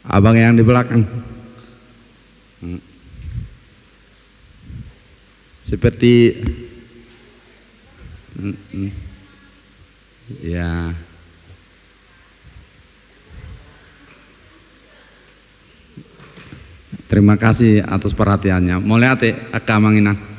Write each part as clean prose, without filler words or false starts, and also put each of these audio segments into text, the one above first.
Abang yang di belakang. Seperti ya. Terima kasih atas perhatiannya. Mulai ate akamanginan.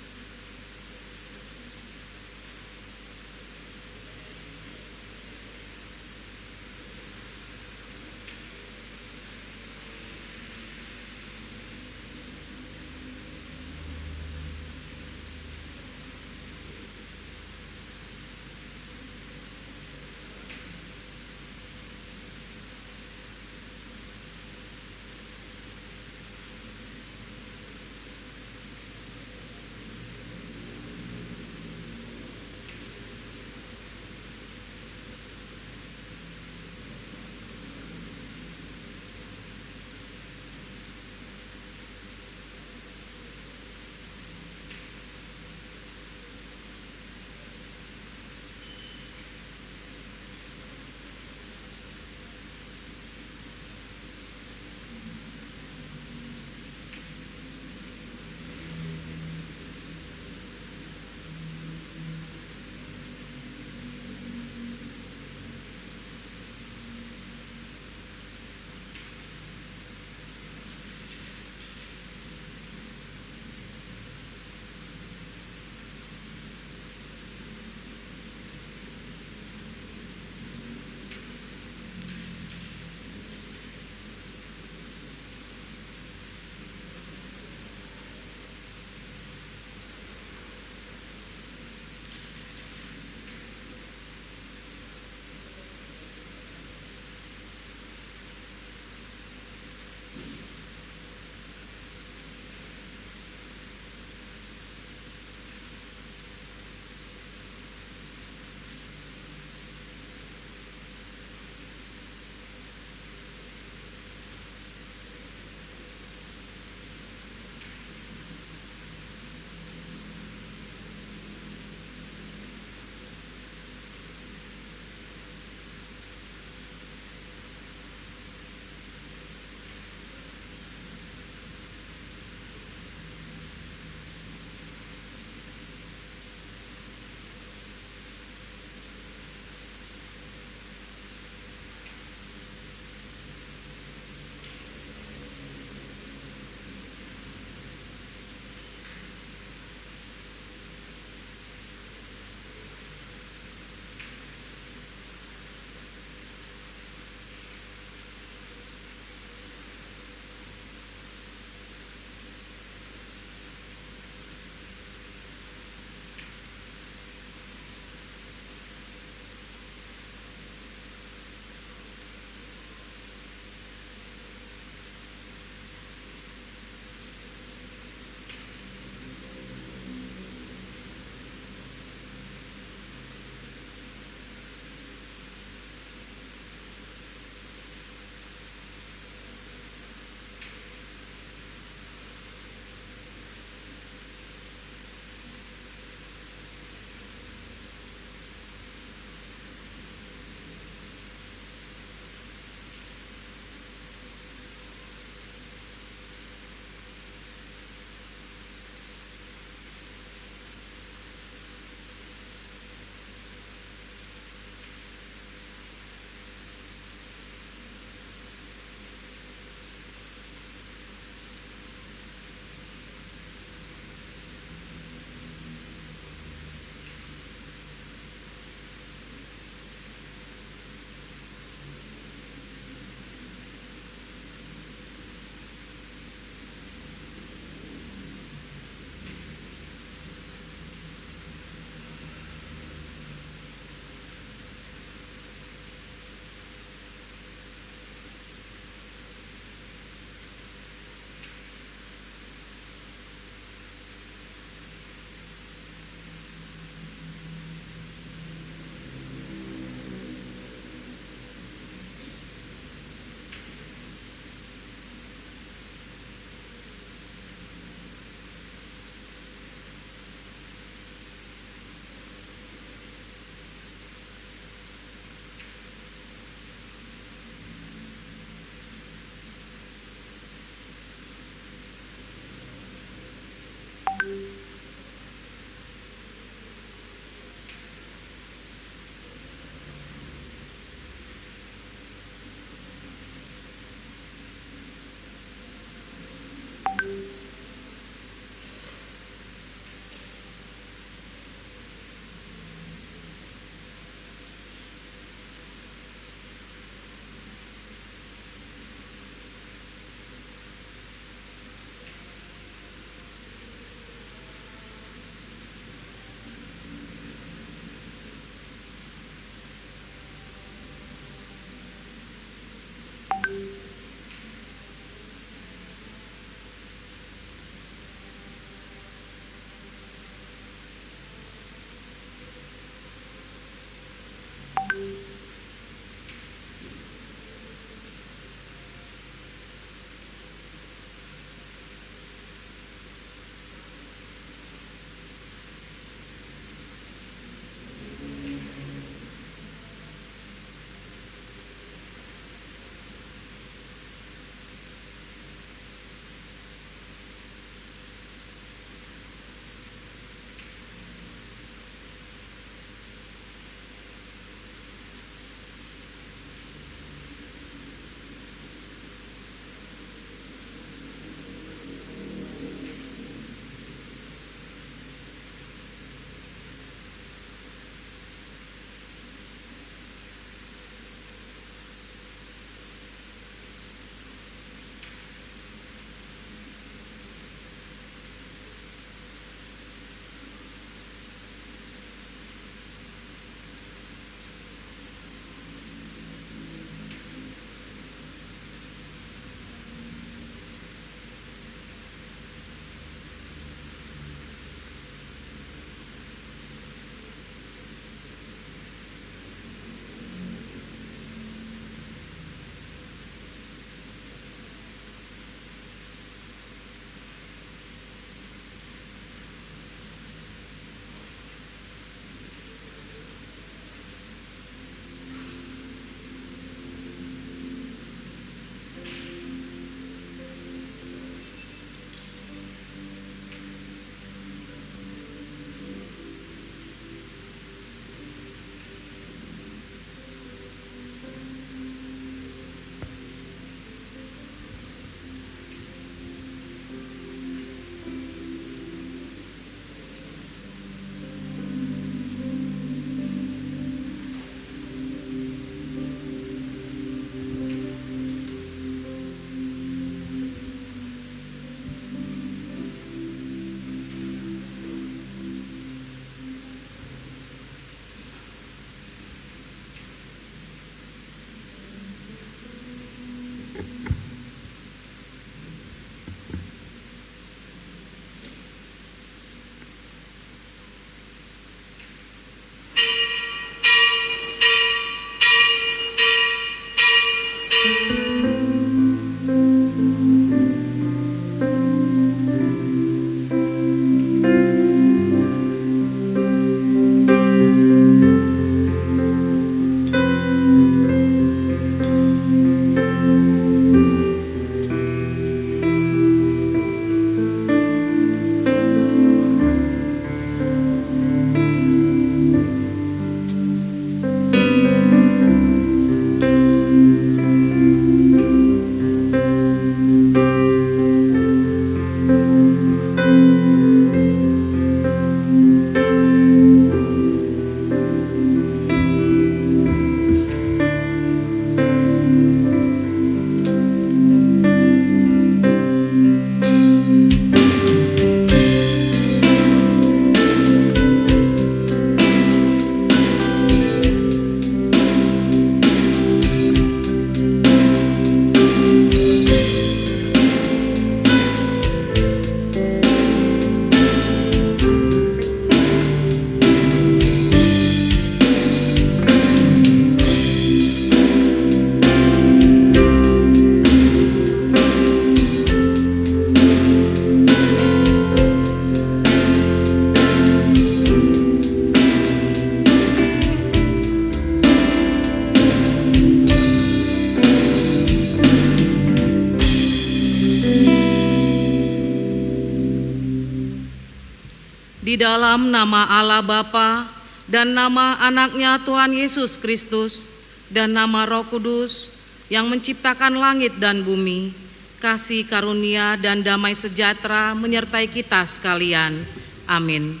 Di dalam nama Allah Bapa dan nama anaknya Tuhan Yesus Kristus dan nama Roh Kudus yang menciptakan langit dan bumi, kasih karunia dan damai sejahtera menyertai kita sekalian. Amin.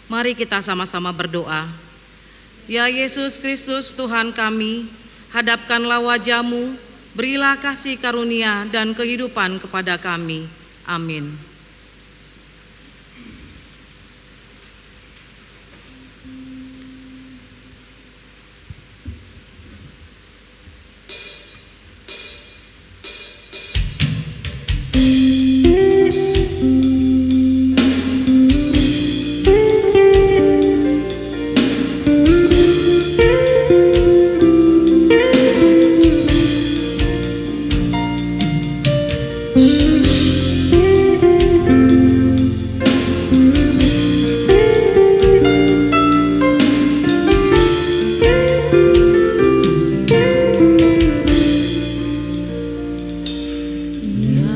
Mari kita sama-sama berdoa. Ya Yesus Kristus Tuhan kami, hadapkanlah wajah-Mu, berilah kasih karunia dan kehidupan kepada kami. Amin.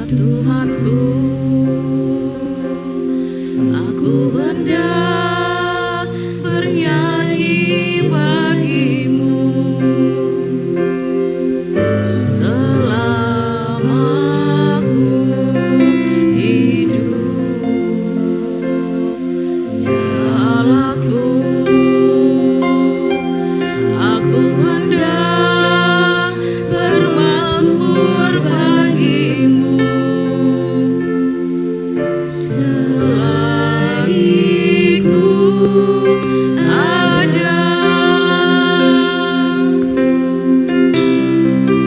Tuhanku, aku hendak bernyanyi bagimu selama aku hidup. Ya Allahku, aku hendak bermazmur bagimu selagi ku ada.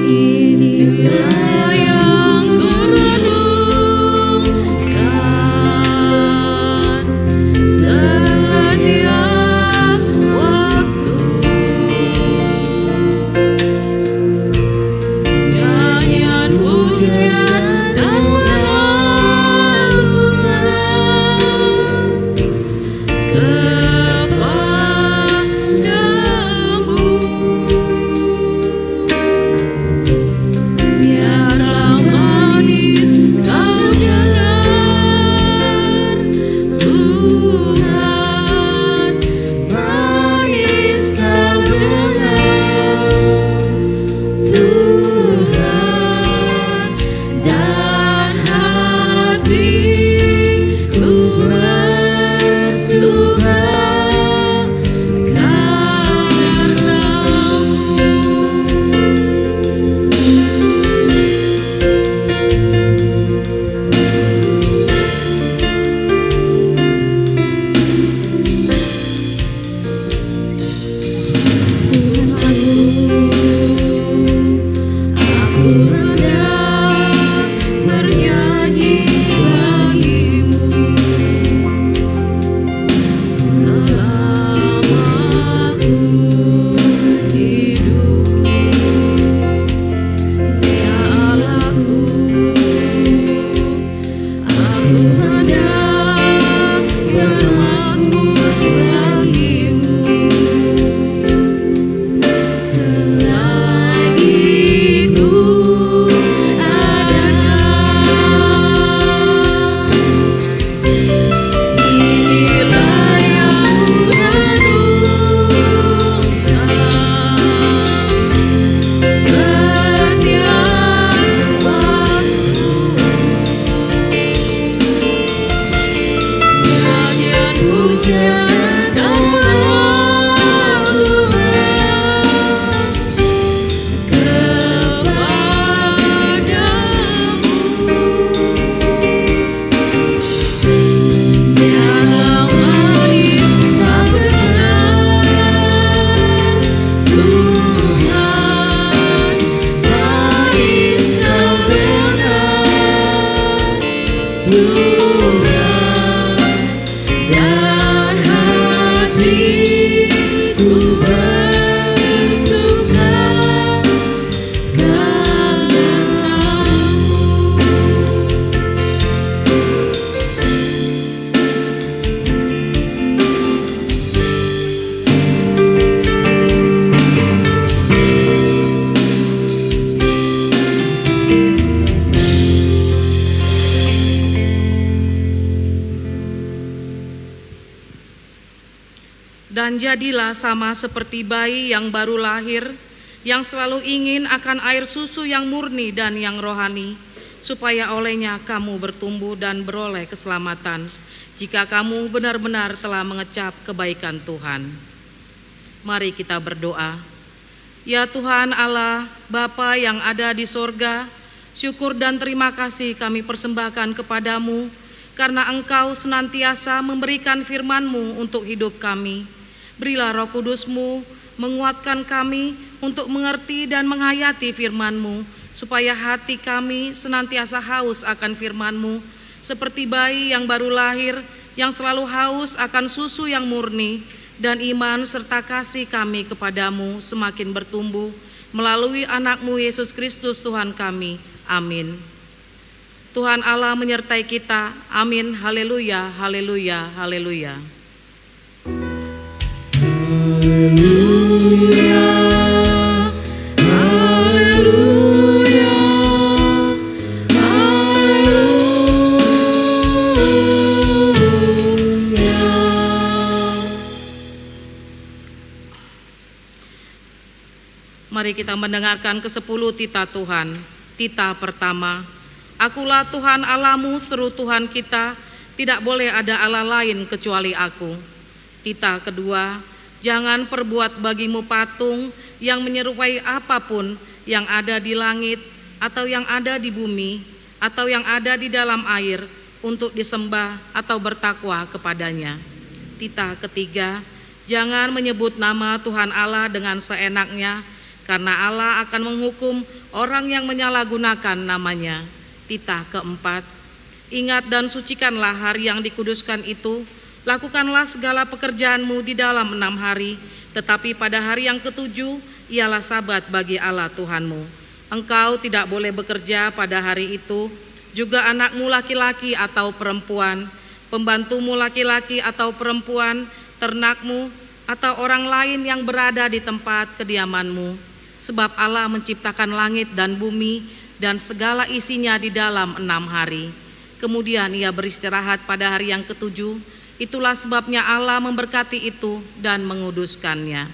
Inilah yang ku renungkan setiap waktu. Nyanyian pujian dan pengagungan kepadamu. Biarlah manis kau dengar, Tuhan, manis kau dengar, Tuhan, dan hatiku bersuka karenamu. Aku hendak bernyanyi bagimu selama aku hidup. Ya Allahku, aku hendak bermazmur bagimu selagi ku ada. Inilah yang ku renungkan setiap waktu. Nyanyian pujian dan pengagungan kepadamu. Biarlah manis kau dengar, Tuhan, manis kau dengar, Tuhan, dan hatiku bersuka karenamu. Dan jadilah sama seperti bayi yang baru lahir, yang selalu ingin akan air susu yang murni dan yang rohani, supaya olehnya kamu bertumbuh dan beroleh keselamatan, jika kamu benar-benar telah mengecap kebaikan Tuhan. Mari kita berdoa. Ya Tuhan Allah, Bapa yang ada di sorga, syukur dan terima kasih kami persembahkan kepadamu, karena Engkau senantiasa memberikan firman-Mu untuk hidup kami. Berilah Roh Kudus-Mu menguatkan kami untuk mengerti dan menghayati firman-Mu, supaya hati kami senantiasa haus akan firman-Mu, seperti bayi yang baru lahir, yang selalu haus akan susu yang murni, dan iman serta kasih kami kepadamu semakin bertumbuh, melalui anak-Mu Yesus Kristus Tuhan kami. Amin. Tuhan Allah menyertai kita. Amin. Haleluya, haleluya, haleluya. Haleluya, haleluya, haleluya. Mari kita mendengarkan ke-10 titah Tuhan. Titah pertama, Akulah Tuhan Allahmu, seru Tuhan kita, tidak boleh ada Allah lain kecuali Aku. Titah kedua, jangan perbuat bagimu patung yang menyerupai apapun yang ada di langit atau yang ada di bumi atau yang ada di dalam air untuk disembah atau bertakwa kepadanya. Titah ketiga, jangan menyebut nama Tuhan Allah dengan seenaknya, karena Allah akan menghukum orang yang menyalahgunakan namanya. Titah keempat, ingat dan sucikanlah hari yang dikuduskan itu, lakukanlah segala pekerjaanmu di dalam 6 hari, tetapi pada hari yang ketujuh ialah sabat bagi Allah Tuhanmu. Engkau tidak boleh bekerja pada hari itu, juga anakmu laki-laki atau perempuan, pembantumu laki-laki atau perempuan, ternakmu, atau orang lain yang berada di tempat kediamanmu. Sebab Allah menciptakan langit dan bumi dan segala isinya di dalam 6 hari. Kemudian ia beristirahat pada hari yang ketujuh. Itulah sebabnya Allah memberkati itu dan menguduskannya.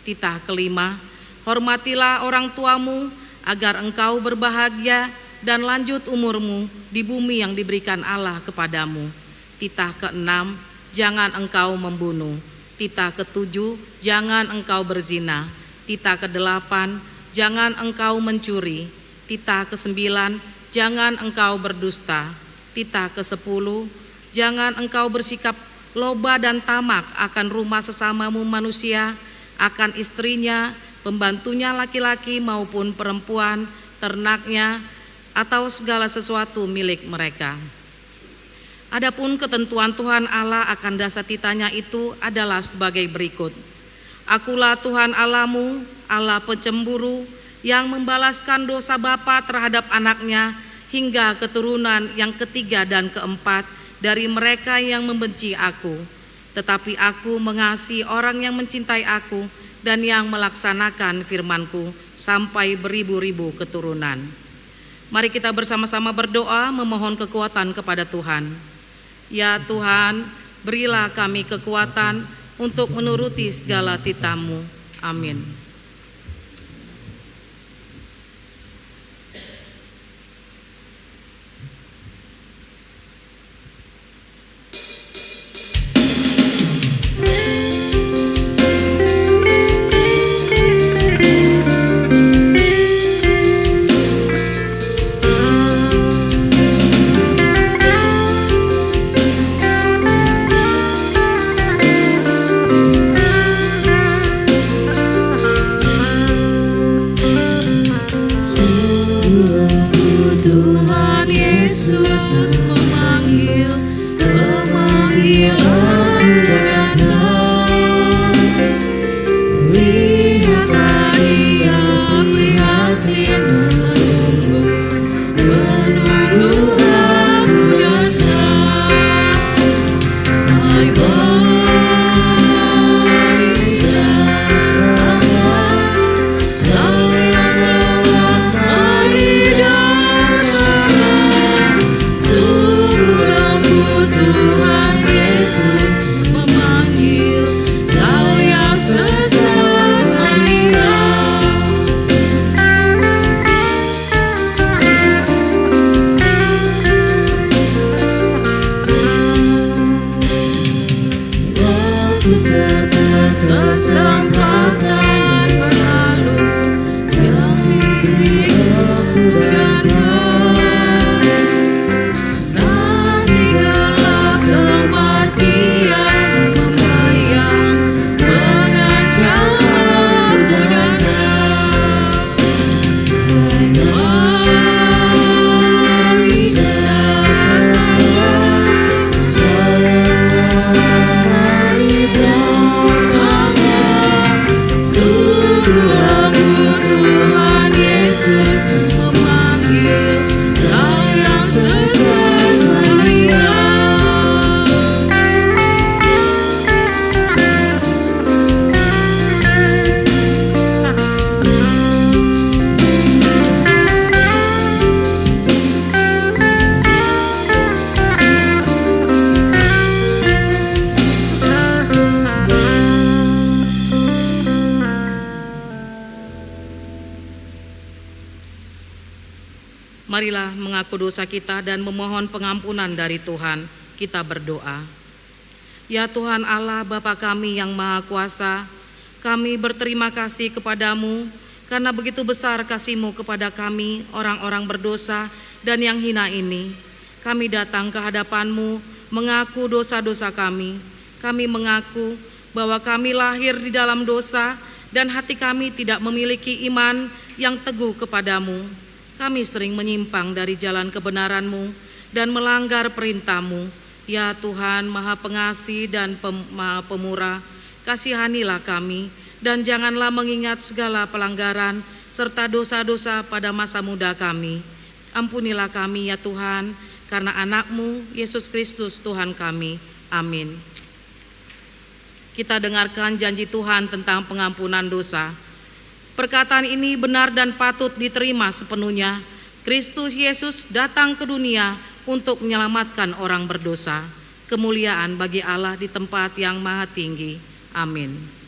Titah kelima, hormatilah orang tuamu agar engkau berbahagia dan lanjut umurmu di bumi yang diberikan Allah kepadamu. Titah keenam, jangan engkau membunuh. Titah ketujuh, jangan engkau berzina. Titah kedelapan, jangan engkau mencuri. Titah kesembilan, jangan engkau berdusta. Titah kesepuluh, jangan engkau bersikap loba dan tamak akan rumah sesamamu manusia, akan istrinya, pembantunya laki-laki maupun perempuan, ternaknya, atau segala sesuatu milik mereka. Adapun ketentuan Tuhan Allah akan dasar titahnya itu adalah sebagai berikut. Akulah Tuhan Allahmu, Allah pencemburu, yang membalaskan dosa bapa terhadap anaknya hingga keturunan yang ketiga dan keempat dari mereka yang membenci Aku. Tetapi Aku mengasihi orang yang mencintai Aku dan yang melaksanakan firman-Ku sampai beribu-ribu keturunan. Mari kita bersama-sama berdoa memohon kekuatan kepada Tuhan. Ya Tuhan, berilah kami kekuatan untuk menuruti segala titah-Mu. Amin. Tuhan Yesus memanggil aku dan kau. Lihatlah Dia prihatin menunggu aku dan kau. Hai Maria, kau yang lemah, mari datang. Marilah mengaku dosa kita dan memohon pengampunan dari Tuhan. Kita berdoa. Ya Tuhan Allah Bapa kami yang Maha Kuasa, kami berterima kasih kepadamu karena begitu besar kasih-Mu kepada kami, orang-orang berdosa dan yang hina ini. Kami datang ke hadapan-Mu mengaku dosa-dosa kami. Kami mengaku bahwa kami lahir di dalam dosa dan hati kami tidak memiliki iman yang teguh kepadamu. Kami sering menyimpang dari jalan kebenaran-Mu dan melanggar perintah-Mu. Ya Tuhan Maha Pengasih dan Maha Pemurah, kasihanilah kami dan janganlah mengingat segala pelanggaran serta dosa-dosa pada masa muda kami. Ampunilah kami ya Tuhan, karena anak-Mu Yesus Kristus Tuhan kami. Amin. Kita dengarkan janji Tuhan tentang pengampunan dosa. Perkataan ini benar dan patut diterima sepenuhnya. Kristus Yesus datang ke dunia untuk menyelamatkan orang berdosa. Kemuliaan bagi Allah di tempat yang maha tinggi. Amin.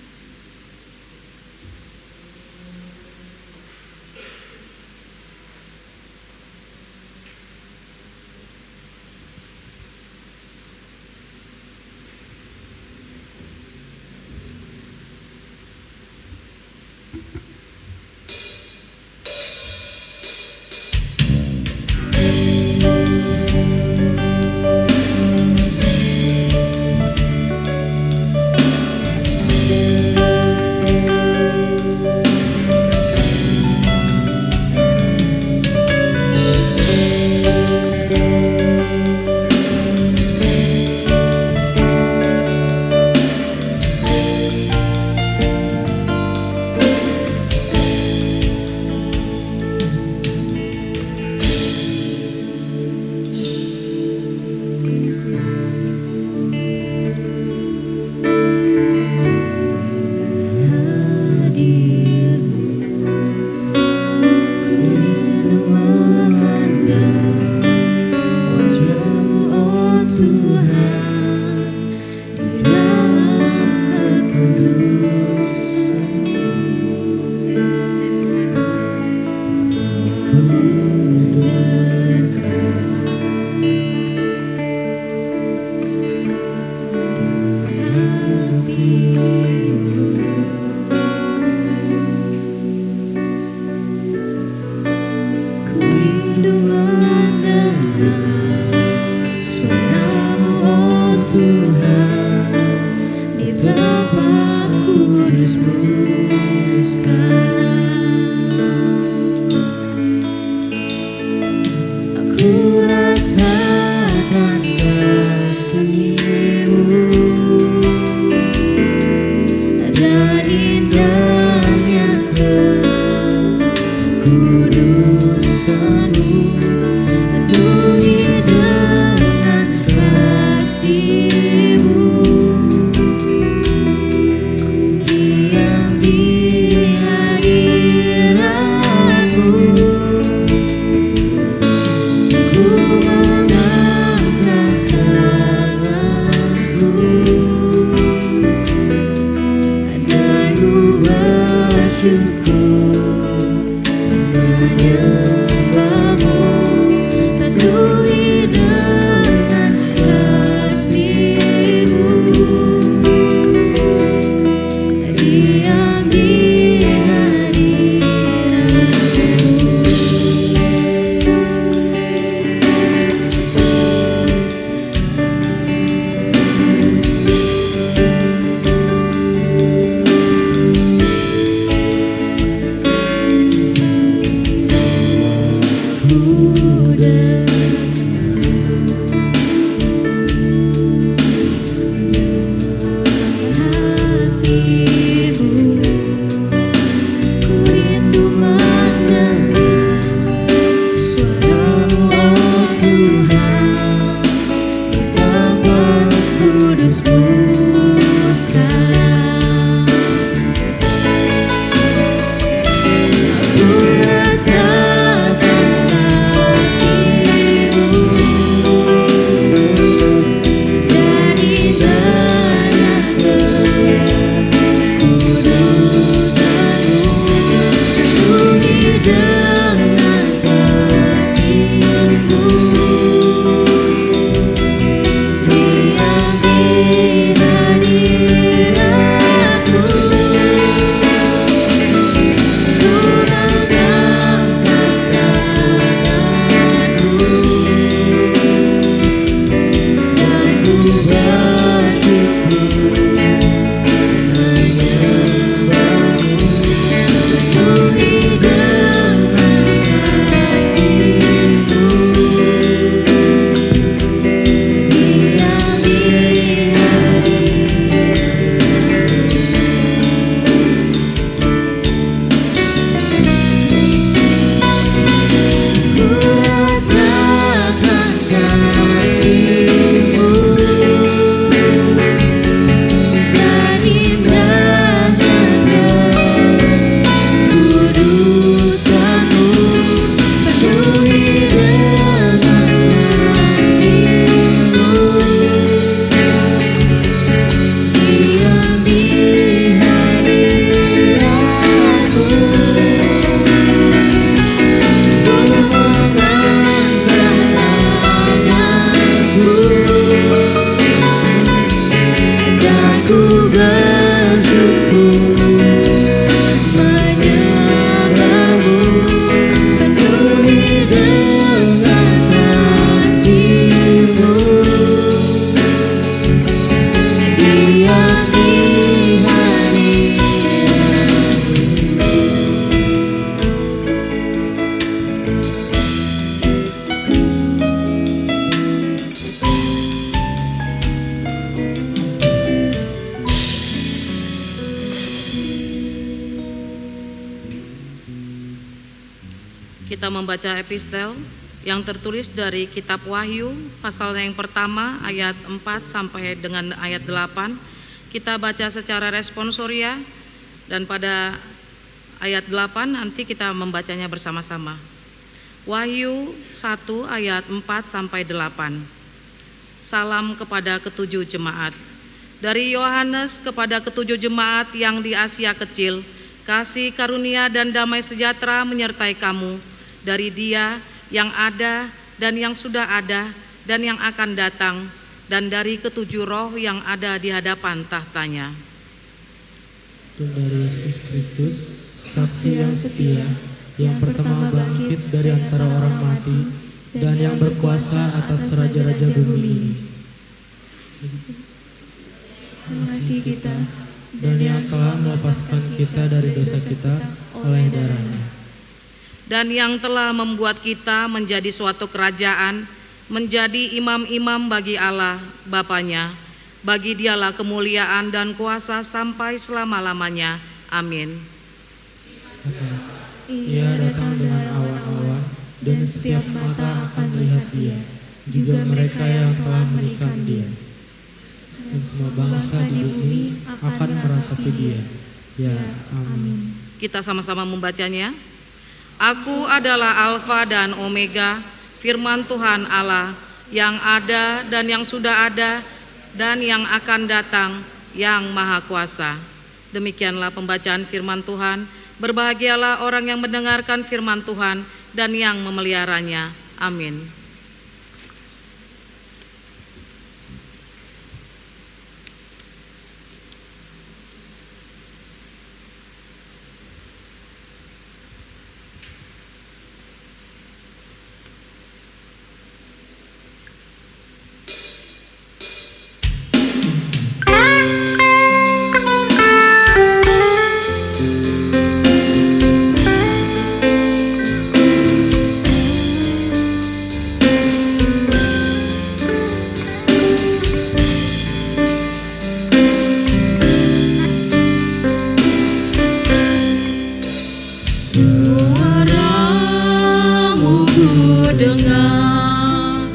Ku rasakan kasih-Mu. Kita membaca epistel yang tertulis dari kitab Wahyu pasal yang pertama ayat 4 sampai dengan ayat 8. Kita baca secara responsoria dan pada ayat 8 nanti kita membacanya bersama-sama. Wahyu 1 ayat 4 sampai 8. Salam kepada ketujuh jemaat. Dari Yohanes kepada ketujuh jemaat yang di Asia Kecil, kasih karunia dan damai sejahtera menyertai kamu dari Dia yang ada dan yang sudah ada dan yang akan datang, dan dari ketujuh roh yang ada di hadapan tahtanya. Dan dari Yesus Kristus, saksi yang setia, yang pertama bangkit dari antara orang mati, dan yang berkuasa atas raja-raja bumi ini. Mengasihi kita Dan yang telah melepaskan kita dari dosa kita oleh darah-Nya. Dan yang telah membuat kita menjadi suatu kerajaan, menjadi imam-imam bagi Allah Bapanya. Bagi Dialah kemuliaan dan kuasa sampai selama-lamanya. Amin. Ia datang dengan awan-awan, dan setiap mata akan melihat Dia, juga mereka yang telah menikam Dia. Dan semua bangsa di bumi akan meratapi Dia. Ya, amin. Kita sama-sama membacanya. Aku adalah Alfa dan Omega, firman Tuhan Allah, yang ada dan yang sudah ada dan yang akan datang, yang Maha Kuasa. Demikianlah pembacaan firman Tuhan. Berbahagialah orang yang mendengarkan firman Tuhan dan yang memeliharanya. Amin. suaramu ku dengar,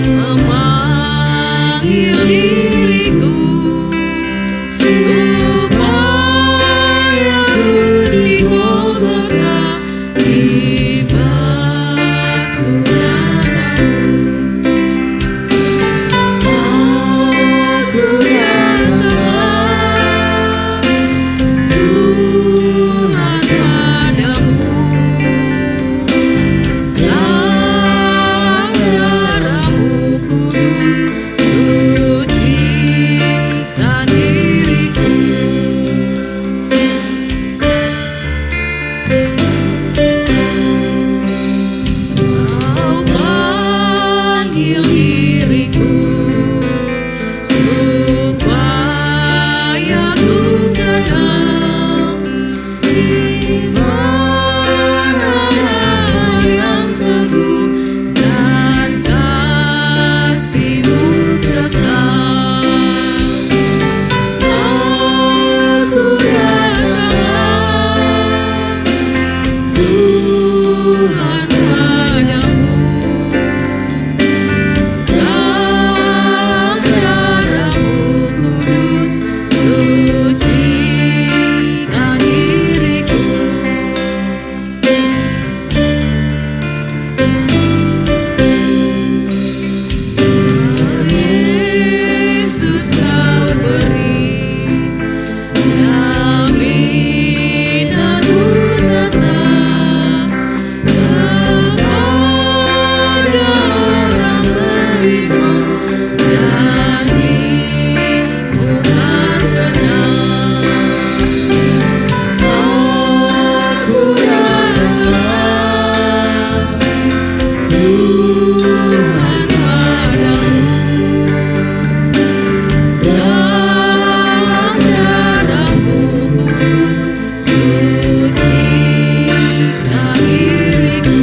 memanggil diriku supaya ku di Golgota dibasuh darah-Mu. Aku datang Tuhan padamu, dalam darah-Mu kudus sucikan diriku. Kau panggil diriku supaya ku kenal iman yang teguh dan kasih-Mu kekal. Aku datang Tuhan padamu, dalam darah-Mu kudus sucikan diriku. Yesus Kau beri jaminan-Mu tetap kepada orang beriman, janji-Mu kan kenal. Aku datang Tuhan padamu, dalam darah-Mu kudus sucikan diriku.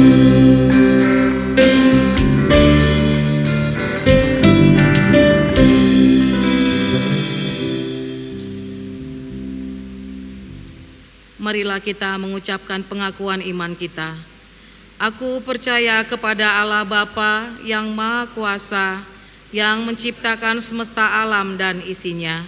Marilah kita mengucapkan pengakuan iman kita. Aku percaya kepada Allah Bapa yang Maha Kuasa, yang menciptakan semesta alam dan isinya.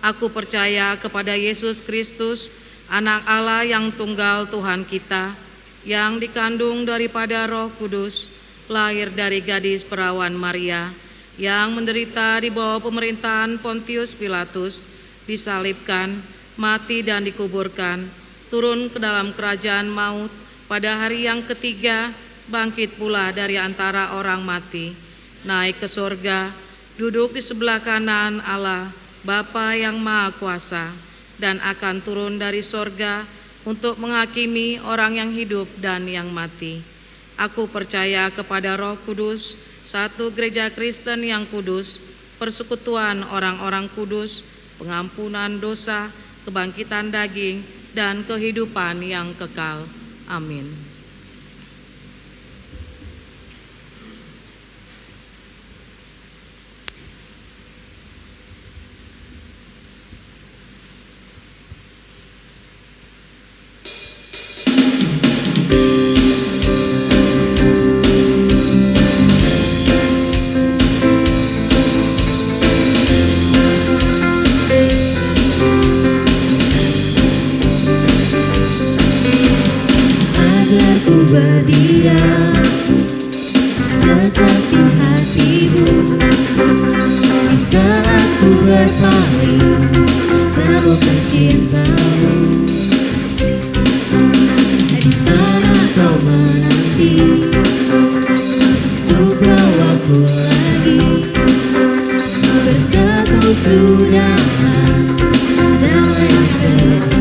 Aku percaya kepada Yesus Kristus, Anak Allah yang tunggal Tuhan kita, yang dikandung daripada Roh Kudus, lahir dari gadis perawan Maria, yang menderita di bawah pemerintahan Pontius Pilatus, disalibkan, mati dan dikuburkan, turun ke dalam kerajaan maut, pada hari yang ketiga bangkit pula dari antara orang mati, naik ke surga, duduk di sebelah kanan Allah Bapa yang Maha Kuasa, dan akan turun dari surga untuk menghakimi orang yang hidup dan yang mati. Aku percaya kepada Roh Kudus, satu gereja Kristen yang kudus, persekutuan orang-orang kudus, pengampunan dosa, kebangkitan daging, dan kehidupan yang kekal. Amin. Berdiam tetap di hatimu, di saat ku berpaling temukan cintamu. Di sana kau menanti untuk bawaku lagi bersekutu dalam damai yang sejati.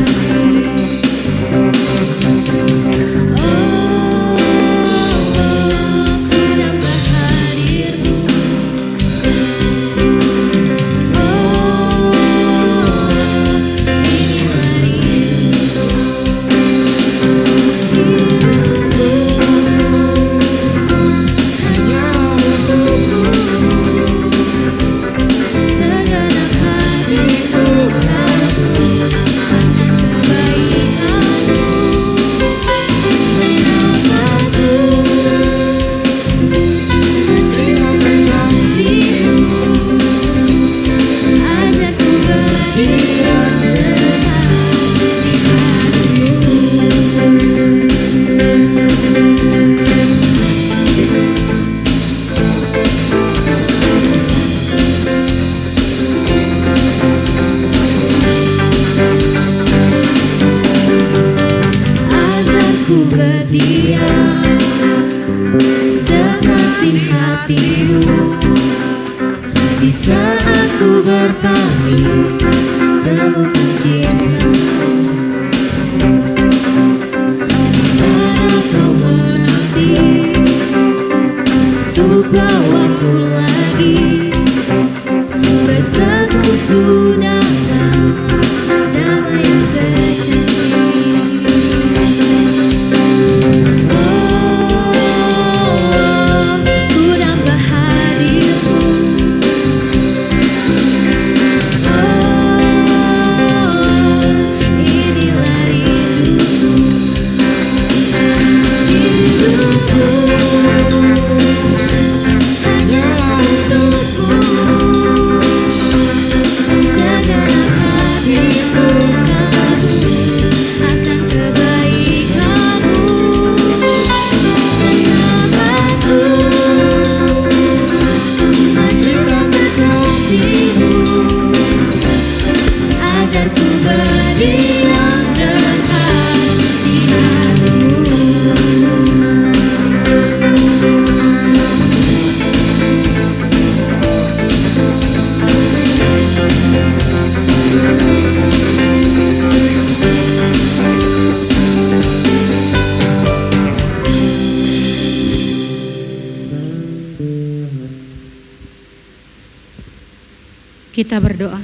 Kita berdoa.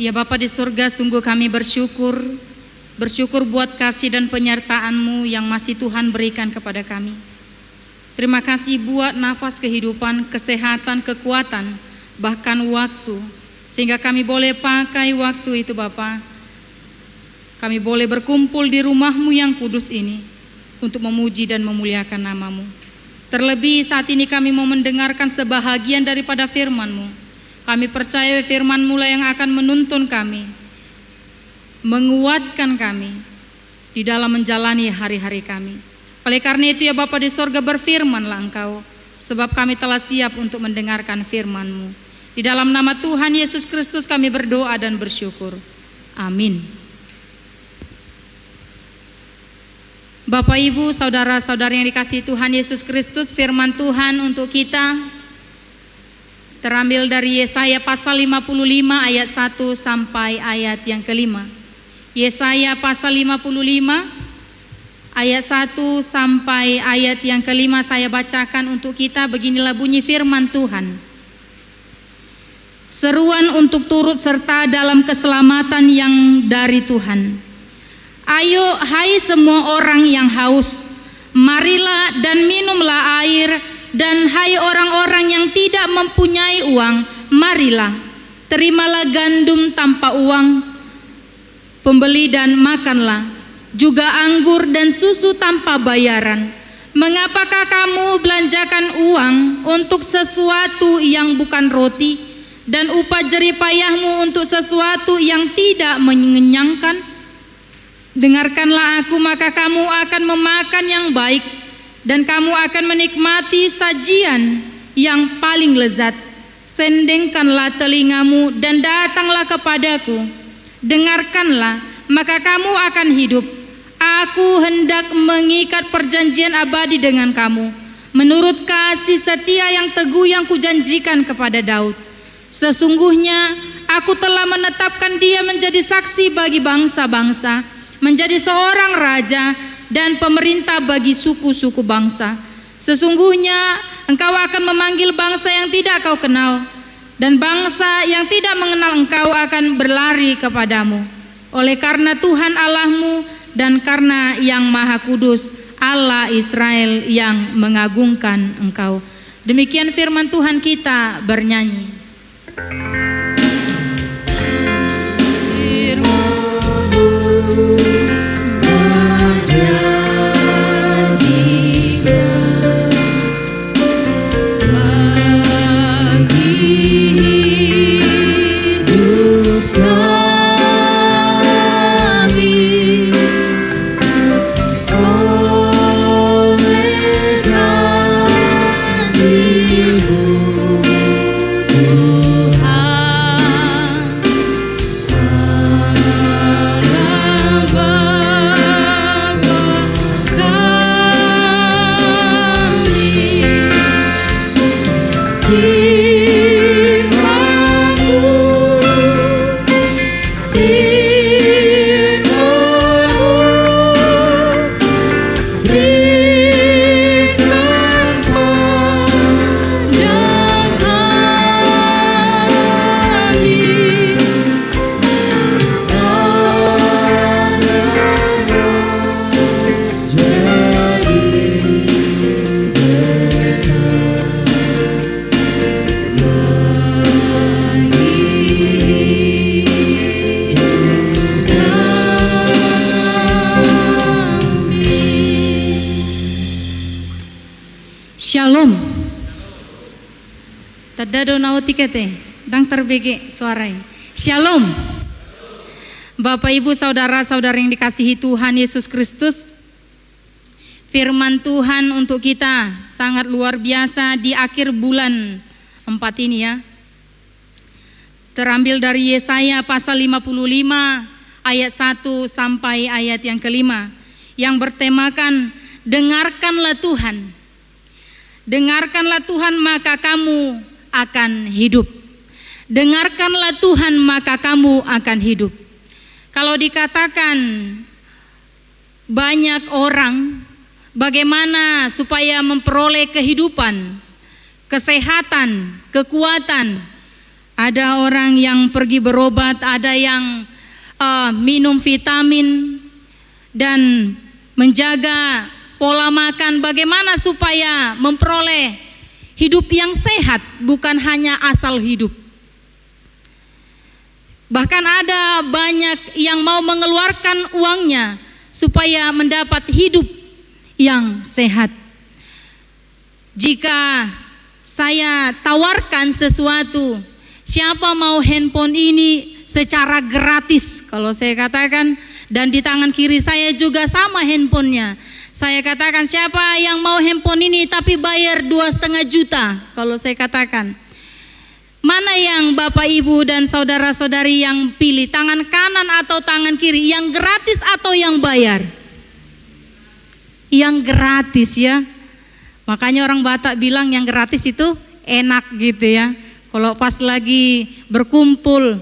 Ya Bapa di surga, sungguh kami bersyukur buat kasih dan penyertaan-Mu yang masih Tuhan berikan kepada kami. Terima kasih buat nafas kehidupan, kesehatan, kekuatan, bahkan waktu, sehingga kami boleh pakai waktu itu Bapa. kami boleh berkumpul di rumah-Mu yang kudus ini untuk memuji dan memuliakan nama-Mu. Terlebih saat ini kami mau mendengarkan sebahagian daripada firman-Mu. Kami percaya firman-Mu lah yang akan menuntun kami, menguatkan kami di dalam menjalani hari-hari kami. Oleh karena itu ya Bapa di sorga, berfirmanlah Engkau, sebab kami telah siap untuk mendengarkan firman-Mu. Di dalam nama Tuhan Yesus Kristus kami berdoa dan bersyukur. Amin. Bapak, Ibu, saudara-saudari yang dikasihi Tuhan Yesus Kristus, firman Tuhan untuk kita terambil dari Yesaya pasal 55 ayat 1 sampai ayat yang kelima. Yesaya pasal 55 ayat 1 sampai ayat yang kelima saya bacakan untuk kita. Beginilah bunyi firman Tuhan. Seruan untuk turut serta dalam keselamatan yang dari Tuhan. Ayo hai semua orang yang haus, marilah dan minumlah air, dan hai orang-orang yang tidak mempunyai uang, marilah, terimalah gandum tanpa uang, pembeli dan makanlah, juga anggur dan susu tanpa bayaran. Mengapakah kamu belanjakan uang untuk sesuatu yang bukan roti, dan upah jerih payahmu untuk sesuatu yang tidak mengenyangkan? Dengarkanlah aku, maka kamu akan memakan yang baik, dan kamu akan menikmati sajian yang paling lezat. Sendengkanlah telingamu dan datanglah kepadaku. Dengarkanlah, maka kamu akan hidup. Aku hendak mengikat perjanjian abadi dengan kamu, menurut kasih setia yang teguh yang kujanjikan kepada Daud. Sesungguhnya aku telah menetapkan dia menjadi saksi bagi bangsa-bangsa, menjadi seorang raja dan pemerintah bagi suku-suku bangsa. Sesungguhnya engkau akan memanggil bangsa yang tidak kau kenal, dan bangsa yang tidak mengenal engkau akan berlari kepadamu. Oleh karena Tuhan Allahmu dan karena Yang Maha Kudus, Allah Israel yang mengagungkan engkau. Demikian firman Tuhan, kita bernyanyi. Shalom. Tadado nautikete, dang terbege suarai. Shalom. Bapak, Ibu, saudara-saudara yang dikasihi Tuhan Yesus Kristus, firman Tuhan untuk kita sangat luar biasa di akhir bulan 4 ini ya. Terambil dari Yesaya pasal 55 ayat 1 sampai ayat yang kelima, yang bertemakan dengarkanlah Tuhan. Dengarkanlah Tuhan, maka kamu akan hidup. Dengarkanlah Tuhan, maka kamu akan hidup. Kalau dikatakan banyak orang bagaimana supaya memperoleh kehidupan, kesehatan, kekuatan. Ada orang yang pergi berobat, ada yang minum vitamin dan menjaga pola makan. Bagaimana supaya memperoleh hidup yang sehat, bukan hanya asal hidup. Bahkan ada banyak yang mau mengeluarkan uangnya supaya mendapat hidup yang sehat. Jika saya tawarkan sesuatu, siapa mau handphone ini secara gratis, kalau saya katakan, dan di tangan kiri saya juga sama handphonenya, saya katakan siapa yang mau handphone ini tapi bayar 2,5 juta, kalau saya katakan, mana yang Bapak Ibu dan saudara-saudari yang pilih, tangan kanan atau tangan kiri, yang gratis atau yang bayar? Yang gratis ya. Makanya orang Batak bilang yang gratis itu enak gitu ya. Kalau pas lagi berkumpul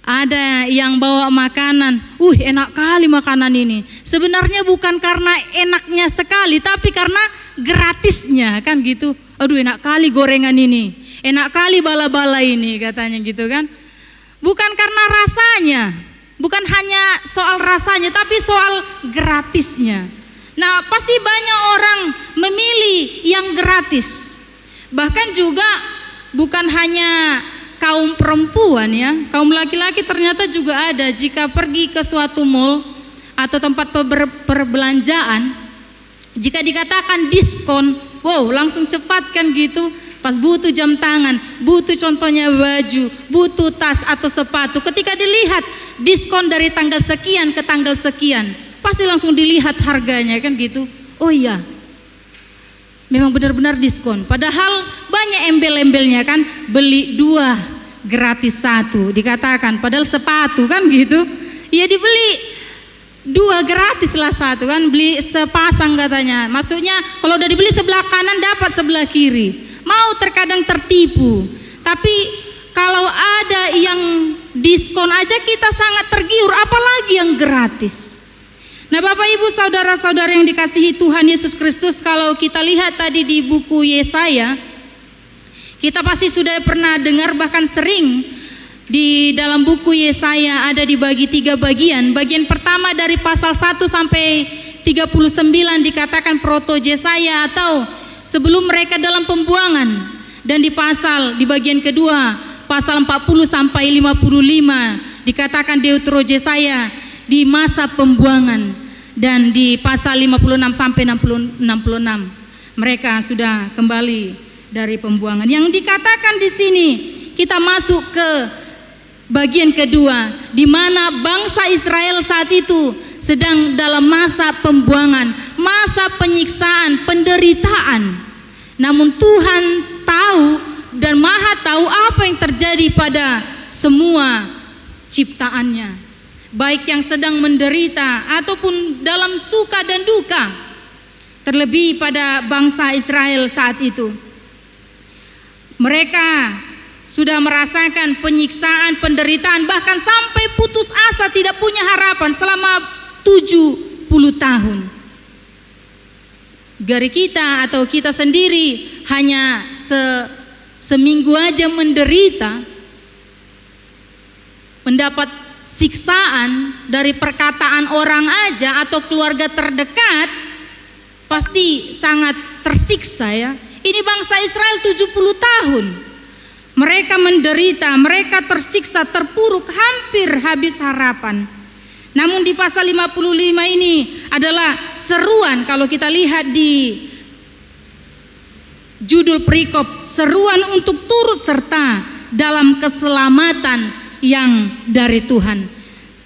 ada yang bawa makanan, enak kali makanan ini. Sebenarnya bukan karena enaknya sekali, tapi karena gratisnya kan gitu. Aduh enak kali gorengan ini, enak kali bala-bala ini katanya gitu kan. Bukan karena rasanya, bukan hanya soal rasanya, tapi soal gratisnya. Nah pasti banyak orang memilih yang gratis. Bahkan juga bukan hanya kaum perempuan ya, kaum laki-laki ternyata juga ada. Jika pergi ke suatu mall atau tempat perbelanjaan, jika dikatakan diskon, wow langsung cepat kan gitu. Pas butuh jam tangan, butuh contohnya baju, butuh tas atau sepatu, ketika dilihat diskon dari tanggal sekian ke tanggal sekian, pasti langsung dilihat harganya kan gitu. Oh iya, memang benar-benar diskon. Padahal banyak embel-embelnya kan, beli 2 gratis 1 dikatakan. Padahal sepatu kan gitu, ya dibeli 2 gratis lah 1 kan, beli sepasang katanya. Maksudnya kalau udah dibeli sebelah kanan dapat sebelah kiri. Mau terkadang tertipu. Tapi kalau ada yang diskon aja kita sangat tergiur, apalagi yang gratis. Nah Bapak Ibu saudara-saudara yang dikasihi Tuhan Yesus Kristus, kalau kita lihat tadi di buku Yesaya, kita pasti sudah pernah dengar, bahkan sering di dalam buku Yesaya ada dibagi 3 bagian. Bagian pertama dari pasal 1 sampai 39 dikatakan proto Yesaya atau sebelum mereka dalam pembuangan, dan di bagian kedua pasal 40 sampai 55 dikatakan Deutero Yesaya di masa pembuangan, dan di pasal 56 sampai 66 mereka sudah kembali dari pembuangan. Yang dikatakan di sini kita masuk ke bagian kedua, di mana bangsa Israel saat itu sedang dalam masa pembuangan, masa penyiksaan, penderitaan. Namun Tuhan tahu dan Maha tahu apa yang terjadi pada semua ciptaannya, baik yang sedang menderita ataupun dalam suka dan duka. Terlebih pada bangsa Israel saat itu, mereka sudah merasakan penyiksaan, penderitaan, bahkan sampai putus asa, tidak punya harapan selama 70 tahun. Dari kita atau kita sendiri hanya seminggu aja menderita, mendapat siksaan dari perkataan orang aja atau keluarga terdekat, pasti sangat tersiksa ya. Ini bangsa Israel 70 tahun mereka menderita, mereka tersiksa, terpuruk, hampir habis harapan. Namun di pasal 55 ini adalah seruan, kalau kita lihat di judul perikop, seruan untuk turut serta dalam keselamatan yang dari Tuhan.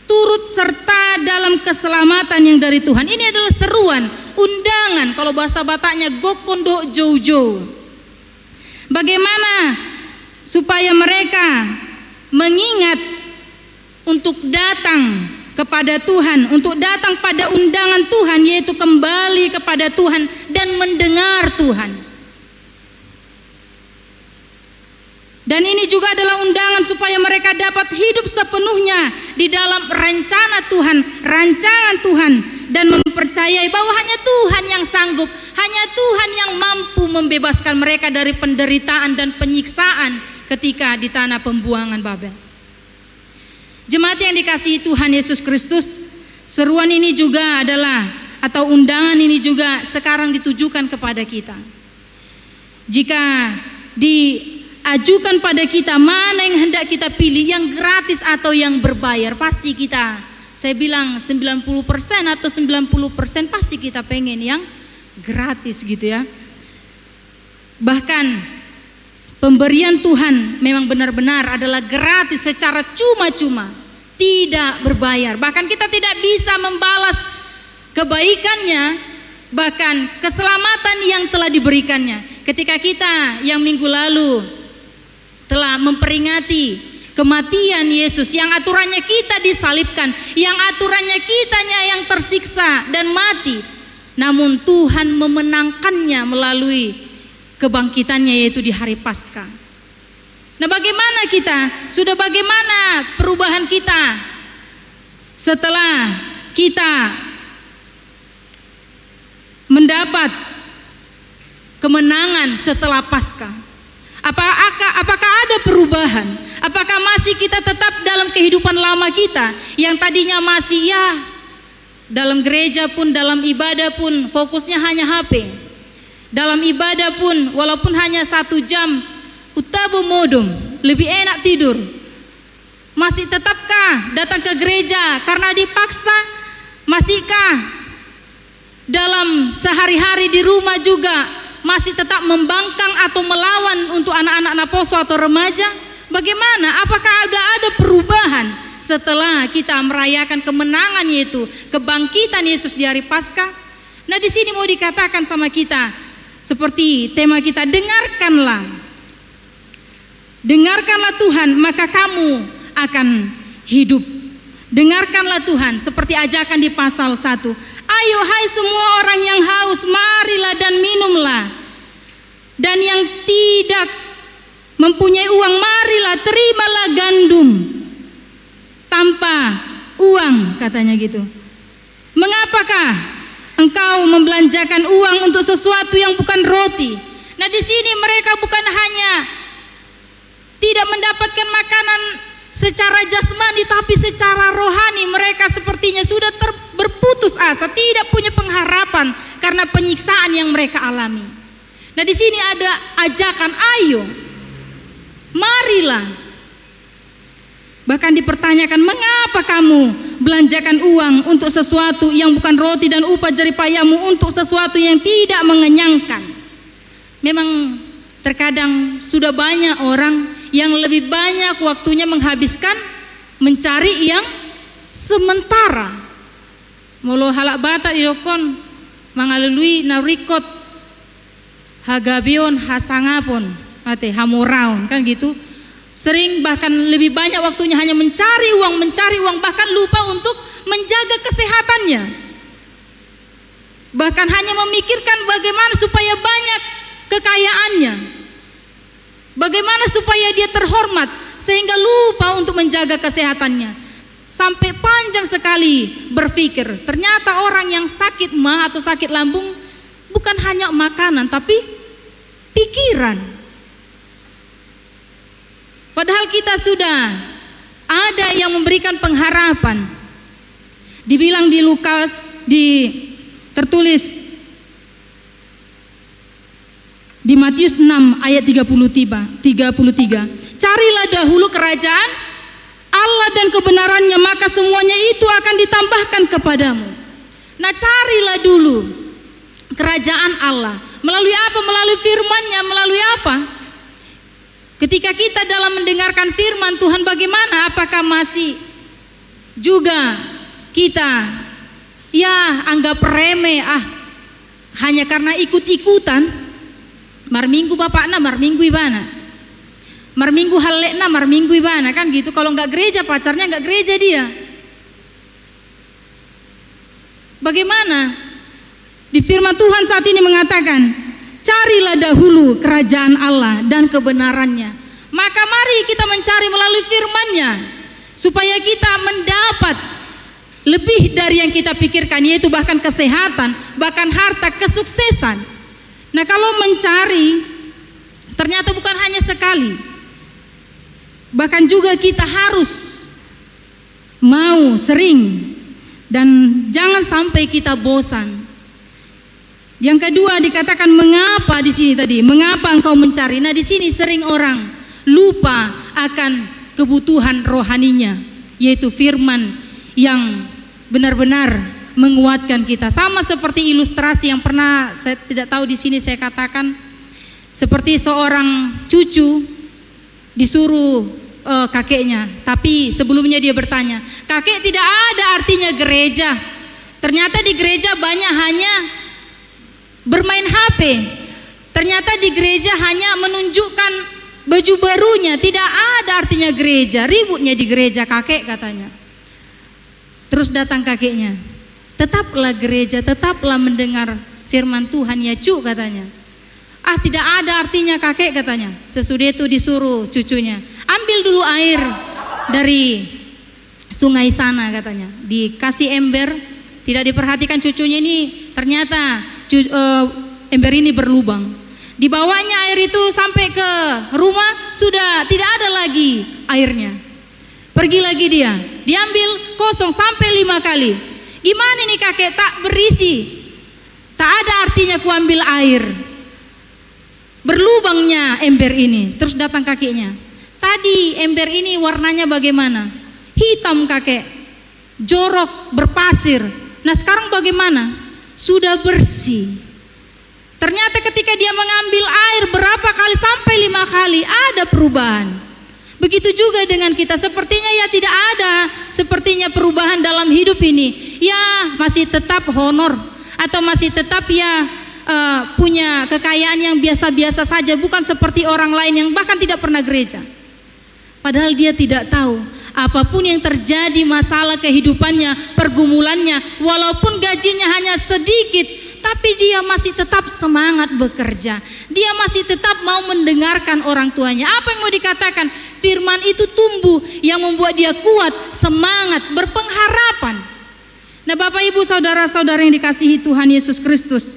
Turut serta dalam keselamatan yang dari Tuhan. Ini adalah seruan, undangan, kalau bahasa Bataknya gokondo jojo. Bagaimana supaya mereka mengingat untuk datang kepada Tuhan, untuk datang pada undangan Tuhan, yaitu kembali kepada Tuhan dan mendengar Tuhan. Dan ini juga adalah undangan supaya mereka dapat hidup sepenuhnya di dalam rencana Tuhan, rancangan Tuhan, dan mempercayai bahwa hanya Tuhan yang sanggup, hanya Tuhan yang mampu membebaskan mereka dari penderitaan dan penyiksaan ketika di tanah pembuangan Babel. Jemaat yang dikasihi Tuhan Yesus Kristus, seruan ini juga adalah, atau undangan ini juga sekarang ditujukan kepada kita. Jika di ajukan pada kita mana yang hendak kita pilih, yang gratis atau yang berbayar. Pasti kita, saya bilang 90% atau 90% pasti kita pengen yang gratis gitu ya. Bahkan pemberian Tuhan memang benar-benar adalah gratis secara cuma-cuma, tidak berbayar. Bahkan kita tidak bisa membalas kebaikannya, bahkan keselamatan yang telah diberikannya. Ketika kita yang minggu lalu telah memperingati kematian Yesus, yang aturannya kita disalibkan, yang aturannya kitanya yang tersiksa dan mati, namun Tuhan memenangkannya melalui kebangkitannya, yaitu di hari Paskah. Nah, bagaimana kita? Sudah bagaimana perubahan kita setelah kita mendapat kemenangan setelah Paskah? Apakah ada perubahan? Apakah masih kita tetap dalam kehidupan lama kita yang tadinya masih dalam gereja pun, dalam ibadah pun fokusnya hanya HP? Dalam ibadah pun walaupun hanya 1 jam utabu modum, lebih enak tidur. Masih tetapkah datang ke gereja karena dipaksa? Masihkah dalam sehari-hari di rumah juga masih tetap membangkang atau melawan untuk anak-anak naposo atau remaja? Bagaimana? Apakah ada perubahan setelah kita merayakan kemenangan, yaitu kebangkitan Yesus di hari Paskah? Nah, di sini mau dikatakan sama kita seperti tema kita, dengarkanlah Tuhan, maka kamu akan hidup. Dengarkanlah Tuhan, seperti ajakan di pasal 1. Ayo hai semua orang yang haus, marilah dan minumlah. Dan yang tidak mempunyai uang, marilah terimalah gandum tanpa uang, katanya gitu. Mengapakah engkau membelanjakan uang untuk sesuatu yang bukan roti? Nah, di sini mereka bukan hanya tidak mendapatkan makanan secara jasmani, tapi secara rohani mereka sepertinya sudah berputus asa, tidak punya pengharapan karena penyiksaan yang mereka alami. Nah, di sini ada ajakan, ayo, marilah. Bahkan dipertanyakan, mengapa kamu belanjakan uang untuk sesuatu yang bukan roti dan upah jeripayahmu untuk sesuatu yang tidak mengenyangkan? Memang terkadang sudah banyak orang yang lebih banyak waktunya menghabiskan mencari yang sementara. Molo halak bata idokon mangalului narikot hagabion hasangapon ate hamoraun, kan gitu. Sering bahkan lebih banyak waktunya hanya mencari uang, bahkan lupa untuk menjaga kesehatannya. Bahkan hanya memikirkan bagaimana supaya banyak kekayaannya, bagaimana supaya dia terhormat, sehingga lupa untuk menjaga kesehatannya. Sampai panjang sekali berpikir, ternyata orang yang sakit mah atau sakit lambung bukan hanya makanan, tapi pikiran. Padahal kita sudah ada yang memberikan pengharapan. Dibilang di Lukas, tertulis di Matius 6 ayat 33. Carilah dahulu kerajaan Allah dan kebenarannya, maka semuanya itu akan ditambahkan kepadamu. Nah, carilah dulu kerajaan Allah. Melalui apa? Melalui firman-Nya. Melalui apa? Ketika kita dalam mendengarkan firman Tuhan, bagaimana? Apakah masih juga kita anggap remeh, hanya karena ikut-ikutan? Marminggu bapakna, marminggu ibana, marminggu halekna, marminggu ibana, kan gitu. Kalau nggak gereja pacarnya nggak gereja dia. Bagaimana? Di firman Tuhan saat ini mengatakan, carilah dahulu kerajaan Allah dan kebenarannya. Maka mari kita mencari melalui firman-Nya, supaya kita mendapat lebih dari yang kita pikirkan, yaitu bahkan kesehatan, bahkan harta, kesuksesan. Nah, kalau mencari ternyata bukan hanya sekali, bahkan juga kita harus mau sering, dan jangan sampai kita bosan. Yang kedua dikatakan mengapa di sini tadi, mengapa engkau mencari? Nah, di sini sering orang lupa akan kebutuhan rohaninya, yaitu firman yang benar-benar menguatkan kita. Sama seperti ilustrasi yang pernah saya tidak tahu di sini saya katakan, seperti seorang cucu disuruh kakeknya, tapi sebelumnya dia bertanya, kakek, tidak ada artinya gereja. Ternyata di gereja banyak hanya bermain HP. Ternyata di gereja hanya menunjukkan baju barunya, tidak ada artinya gereja. Ributnya di gereja kakek katanya. Terus datang kakeknya, tetaplah gereja, tetaplah mendengar firman Tuhan ya cu katanya. Ah, tidak ada artinya kakek katanya. Sesudah itu disuruh cucunya, ambil dulu air dari sungai sana katanya. Dikasih ember, tidak diperhatikan cucunya ini, ternyata ember ini berlubang. Dibawanya air itu sampai ke rumah, sudah tidak ada lagi airnya. Pergi lagi dia, diambil kosong sampai 5 kali. Gimana nih kakek, tak berisi, tak ada artinya ku ambil air. Berlubangnya ember ini. Terus datang kakeknya, tadi ember ini warnanya bagaimana? Hitam kakek, jorok, berpasir. Nah sekarang bagaimana? Sudah bersih. Ternyata ketika dia mengambil air berapa kali, sampai 5 kali, ada perubahan. Begitu juga dengan kita, sepertinya ya tidak ada sepertinya perubahan dalam hidup ini. Ya masih tetap honor, atau masih tetap ya punya kekayaan yang biasa-biasa saja, bukan seperti orang lain yang bahkan tidak pernah gereja. Padahal dia tidak tahu, apapun yang terjadi masalah kehidupannya, pergumulannya, walaupun gajinya hanya sedikit, tapi dia masih tetap semangat bekerja. Dia masih tetap mau mendengarkan orang tuanya. Apa yang mau dikatakan? Firman itu tumbuh yang membuat dia kuat, semangat, berpengharapan. Nah Bapak Ibu saudara-saudara yang dikasihi Tuhan Yesus Kristus,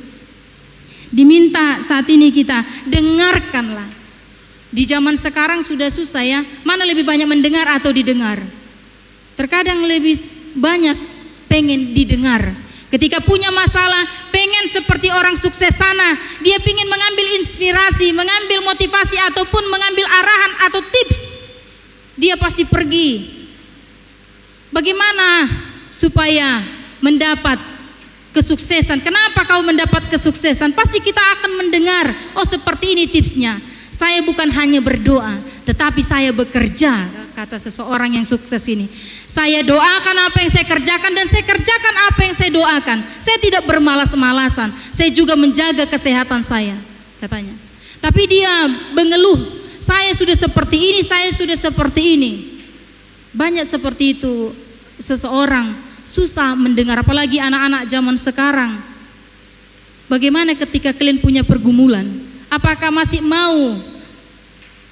diminta saat ini kita dengarkanlah. Di zaman sekarang sudah susah ya, mana lebih banyak mendengar atau didengar? Terkadang lebih banyak pengen didengar. Ketika punya masalah, pengen seperti orang sukses sana, dia pengen mengambil inspirasi, mengambil motivasi ataupun mengambil arahan atau tips, dia pasti pergi. Bagaimana supaya mendapat kesuksesan? Kenapa kau mendapat kesuksesan? Pasti kita akan mendengar, oh seperti ini tipsnya. Saya bukan hanya berdoa, tetapi saya bekerja, kata seseorang yang sukses ini. Saya doakan apa yang saya kerjakan, dan saya kerjakan apa yang saya doakan. Saya tidak bermalas-malasan, saya juga menjaga kesehatan saya, katanya. Tapi dia mengeluh, saya sudah seperti ini, saya sudah seperti ini. Banyak seperti itu, seseorang susah mendengar, apalagi anak-anak zaman sekarang. Bagaimana ketika kalian punya pergumulan? Apakah masih mau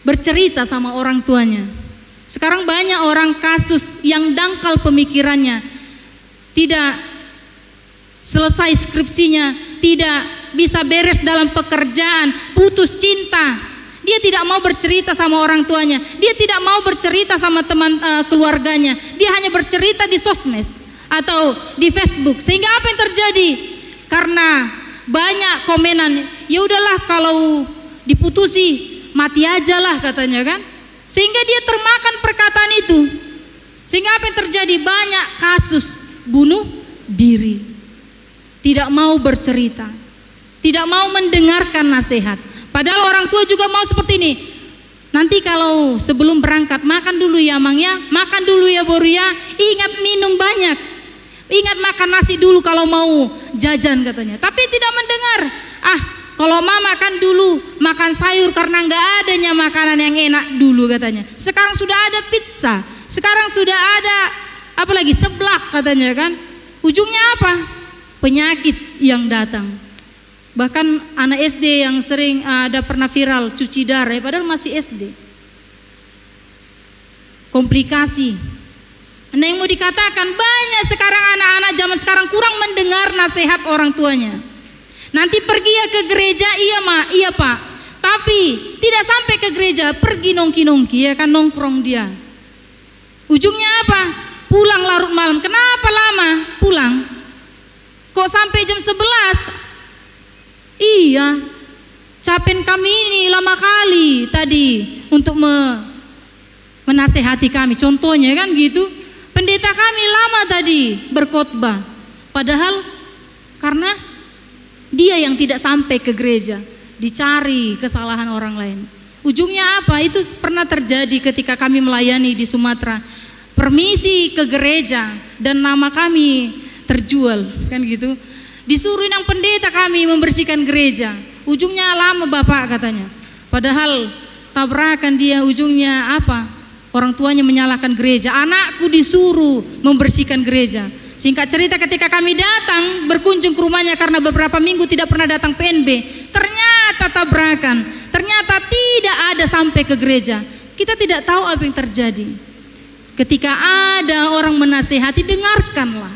bercerita sama orang tuanya? Sekarang banyak orang kasus yang dangkal pemikirannya, tidak selesai skripsinya, tidak bisa beres dalam pekerjaan, putus cinta. Dia tidak mau bercerita sama orang tuanya, dia tidak mau bercerita sama teman keluarganya, dia hanya bercerita di sosmed atau di Facebook. Sehingga apa yang terjadi? Karena banyak komenan, ya udahlah kalau diputusi mati aja lah katanya kan. Sehingga dia termakan perkataan itu. Sehingga apa yang terjadi? Banyak kasus bunuh diri. Tidak mau bercerita, tidak mau mendengarkan nasihat. Padahal orang tua juga mau seperti ini. Nanti kalau sebelum berangkat, makan dulu ya Mang ya, makan dulu ya Boru ya, ingat minum banyak, ingat makan nasi dulu kalau mau jajan katanya. Tapi tidak mendengar. Ah, kalau mama makan dulu, makan sayur karena nggak adanya makanan yang enak dulu katanya. Sekarang sudah ada pizza, sekarang sudah ada apalagi seblak katanya kan. Ujungnya apa? Penyakit yang datang. Bahkan anak SD yang sering ada pernah viral cuci darah, padahal masih SD. Komplikasi. Nah yang mau dikatakan, banyak sekarang anak-anak zaman sekarang kurang mendengar nasihat orang tuanya. Nanti pergi ya ke gereja, iya pak, tapi tidak sampai ke gereja, pergi nongki-nongki ya kan, nongkrong dia. Ujungnya apa? Pulang larut malam. Kenapa lama pulang? Kok sampai jam 11? Iya, Capen kami ini lama kali tadi untuk menasehati kami. Contohnya kan gitu, pendeta kami lama tadi berkhotbah. Padahal karena dia yang tidak sampai ke gereja, dicari kesalahan orang lain. Ujungnya apa? Itu pernah terjadi ketika kami melayani di Sumatera. Permisi ke gereja dan nama kami terjual, kan gitu. Disuruh yang pendeta kami membersihkan gereja. Ujungnya lama Bapak katanya. Padahal tabrakan dia, ujungnya apa? Orang tuanya menyalahkan gereja. Anakku disuruh membersihkan gereja. Singkat cerita, ketika kami datang berkunjung ke rumahnya karena beberapa minggu tidak pernah datang PNB, ternyata tabrakan, ternyata tidak ada sampai ke gereja. Kita tidak tahu apa yang terjadi. Ketika ada orang menasehati, dengarkanlah.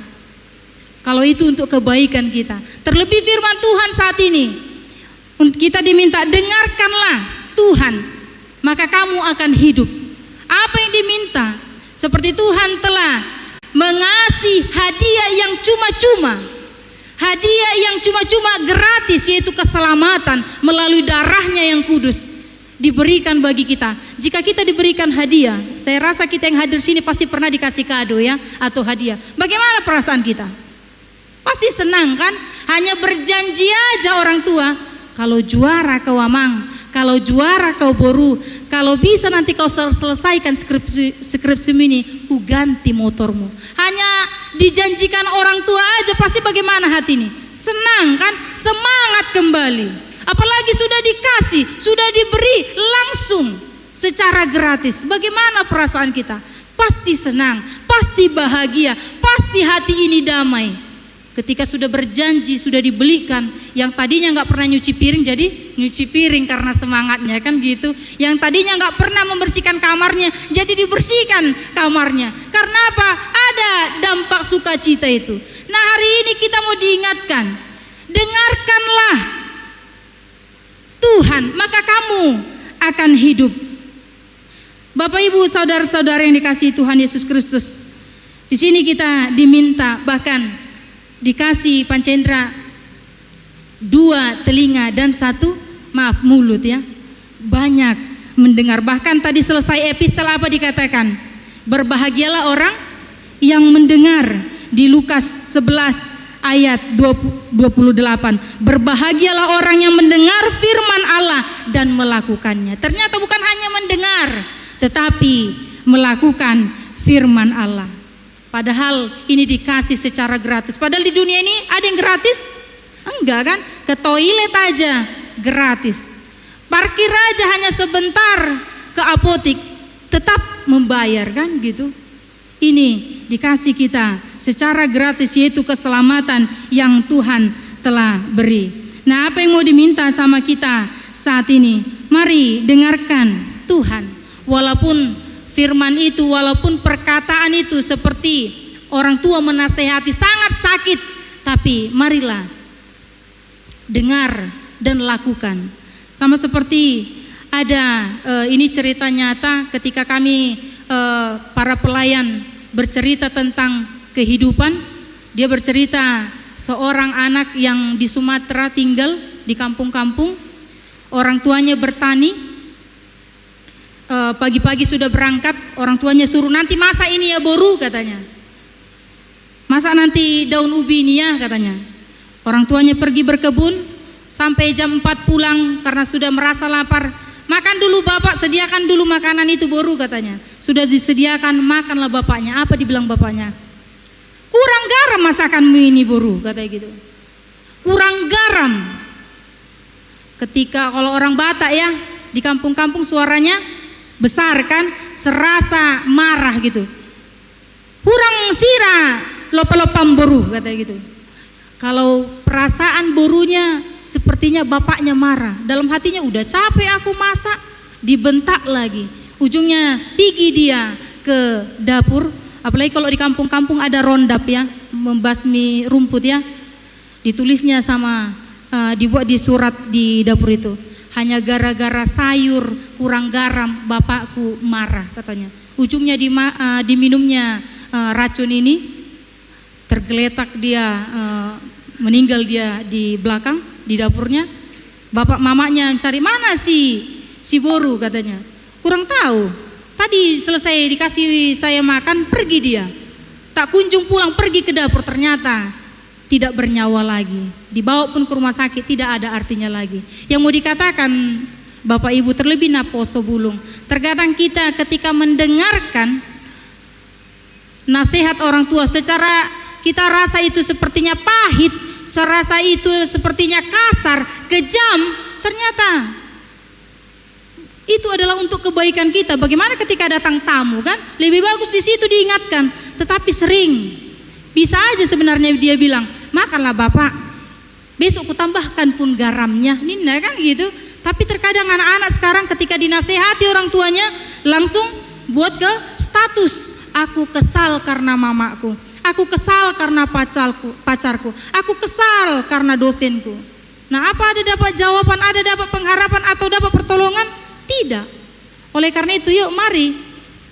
Kalau itu untuk kebaikan kita. Terlebih firman Tuhan saat ini, kita diminta dengarkanlah Tuhan, maka kamu akan hidup. Apa yang diminta? Seperti Tuhan telah mengasihi hadiah yang cuma-cuma, hadiah yang cuma-cuma gratis, yaitu keselamatan melalui darahnya yang kudus, diberikan bagi kita. Jika kita diberikan hadiah, saya rasa kita yang hadir sini pasti pernah dikasih kado ya, atau hadiah. Bagaimana perasaan kita? Pasti senang kan? Hanya berjanji aja orang tua, kalau juara kau Amang, kalau juara kau Boru, kalau bisa nanti kau selesaikan skripsi ini, ku ganti motormu. Hanya dijanjikan orang tua aja, pasti bagaimana hati ini? Senang kan? Semangat kembali. Apalagi sudah dikasih, sudah diberi langsung secara gratis. Bagaimana perasaan kita? Pasti senang, pasti bahagia, pasti hati ini damai. Ketika sudah berjanji, sudah dibelikan, yang tadinya nggak pernah nyuci piring jadi nyuci piring karena semangatnya kan gitu. Yang tadinya nggak pernah membersihkan kamarnya jadi dibersihkan kamarnya. Karena apa? Ada dampak sukacita itu. Nah, hari ini kita mau diingatkan, dengarkanlah Tuhan, maka kamu akan hidup. Bapak Ibu, saudara-saudara yang dikasihi Tuhan Yesus Kristus, di sini kita diminta, bahkan dikasih pancendra 2 telinga dan 1 mulut ya, banyak mendengar. Bahkan tadi selesai epistel apa dikatakan? Berbahagialah orang yang mendengar di Lukas 11 ayat 28. Berbahagialah orang yang mendengar firman Allah dan melakukannya. Ternyata bukan hanya mendengar, tetapi melakukan firman Allah. Padahal ini dikasih secara gratis. Padahal di dunia ini ada yang gratis? Enggak kan? Ke toilet aja gratis. Parkir aja hanya sebentar, ke apotik tetap membayar kan gitu. Ini dikasih kita secara gratis, yaitu keselamatan yang Tuhan telah beri. Nah, apa yang mau diminta sama kita saat ini? Mari dengarkan Tuhan. Walaupun firman itu, walaupun perkataan itu seperti orang tua menasehati, sangat sakit, tapi marilah dengar dan lakukan. Sama seperti ada ini cerita nyata ketika kami para pelayan bercerita tentang kehidupan. Dia bercerita seorang anak yang di Sumatera tinggal di kampung-kampung, orang tuanya bertani. Pagi-pagi sudah berangkat, orang tuanya suruh, nanti masak ini ya Boru katanya, masak nanti daun ubi ini ya katanya. Orang tuanya pergi berkebun, sampai jam 4 pulang karena sudah merasa lapar. Makan dulu Bapak, sediakan dulu makanan itu Boru katanya. Sudah disediakan, makanlah bapaknya. Apa dibilang bapaknya? Kurang garam masakanmu ini Boru, katanya gitu. Kurang garam. Ketika kalau orang Batak ya, di kampung-kampung suaranya besar kan, serasa marah gitu. Kurang sira lopa-lopam Boru, katanya gitu. Kalau perasaan Borunya sepertinya bapaknya marah. Dalam hatinya udah capek aku masak, dibentak lagi. Ujungnya pergi dia ke dapur. Apalagi kalau di kampung-kampung ada rondap ya, membasmi rumput ya. Ditulisnya sama dibuat di surat di dapur itu. Hanya gara-gara sayur kurang garam bapakku marah katanya. Ujungnya diminumnya racun ini, tergeletak dia, meninggal dia di belakang di dapurnya. Bapak mamanya cari, mana si Boru katanya. Kurang tahu. Tadi selesai dikasih saya makan, pergi dia. Tak kunjung pulang, pergi ke dapur, ternyata tidak bernyawa lagi. Dibawa pun ke rumah sakit, tidak ada artinya lagi. Yang mau dikatakan Bapak Ibu, terlebih Naposo Bulung, terkadang kita ketika mendengarkan nasihat orang tua, secara kita rasa itu sepertinya pahit, serasa itu sepertinya kasar, kejam, ternyata itu adalah untuk kebaikan kita. Bagaimana ketika datang tamu kan? Lebih bagus di situ diingatkan. Tetapi sering bisa aja sebenarnya dia bilang, makanlah Bapak, besok kutambahkan pun garamnya. Nina kan gitu. Tapi terkadang anak-anak sekarang ketika dinasehati orang tuanya langsung buat ke status. Aku kesal karena mamaku. Aku kesal karena pacarku. Aku kesal karena dosenku. Nah, apa ada dapat jawaban, ada dapat pengharapan atau dapat pertolongan? Tidak. Oleh karena itu, yuk mari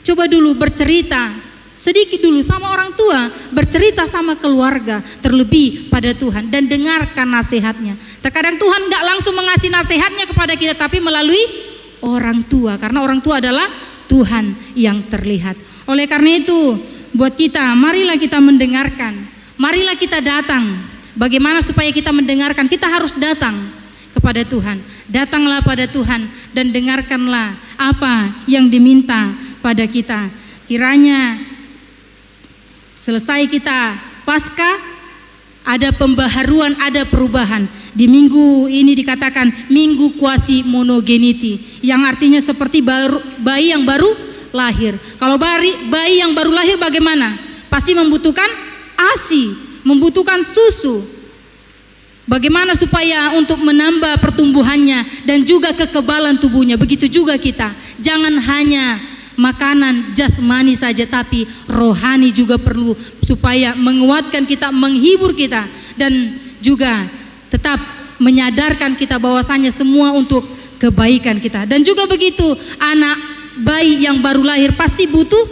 coba dulu bercerita sedikit dulu sama orang tua, bercerita sama keluarga, terlebih pada Tuhan, dan dengarkan nasihatnya. Terkadang Tuhan gak langsung mengasih nasihatnya kepada kita, tapi melalui orang tua, karena orang tua adalah Tuhan yang terlihat. Oleh karena itu, buat kita, marilah kita mendengarkan, marilah kita datang. Bagaimana supaya kita mendengarkan? Kita harus datang kepada Tuhan. Datanglah pada Tuhan dan dengarkanlah apa yang diminta pada kita. Kiranya selesai kita Paskah, ada pembaharuan, ada perubahan. Di minggu ini dikatakan minggu kuasi monogeniti, yang artinya seperti bayi yang baru lahir. Kalau bayi yang baru lahir bagaimana? Pasti membutuhkan ASI, membutuhkan susu. Bagaimana supaya untuk menambah pertumbuhannya dan juga kekebalan tubuhnya. Begitu juga kita, jangan hanya makanan jasmani saja, tapi rohani juga perlu, supaya menguatkan kita, menghibur kita, dan juga tetap menyadarkan kita bahwasanya semua untuk kebaikan kita. Dan juga begitu, anak bayi yang baru lahir pasti butuh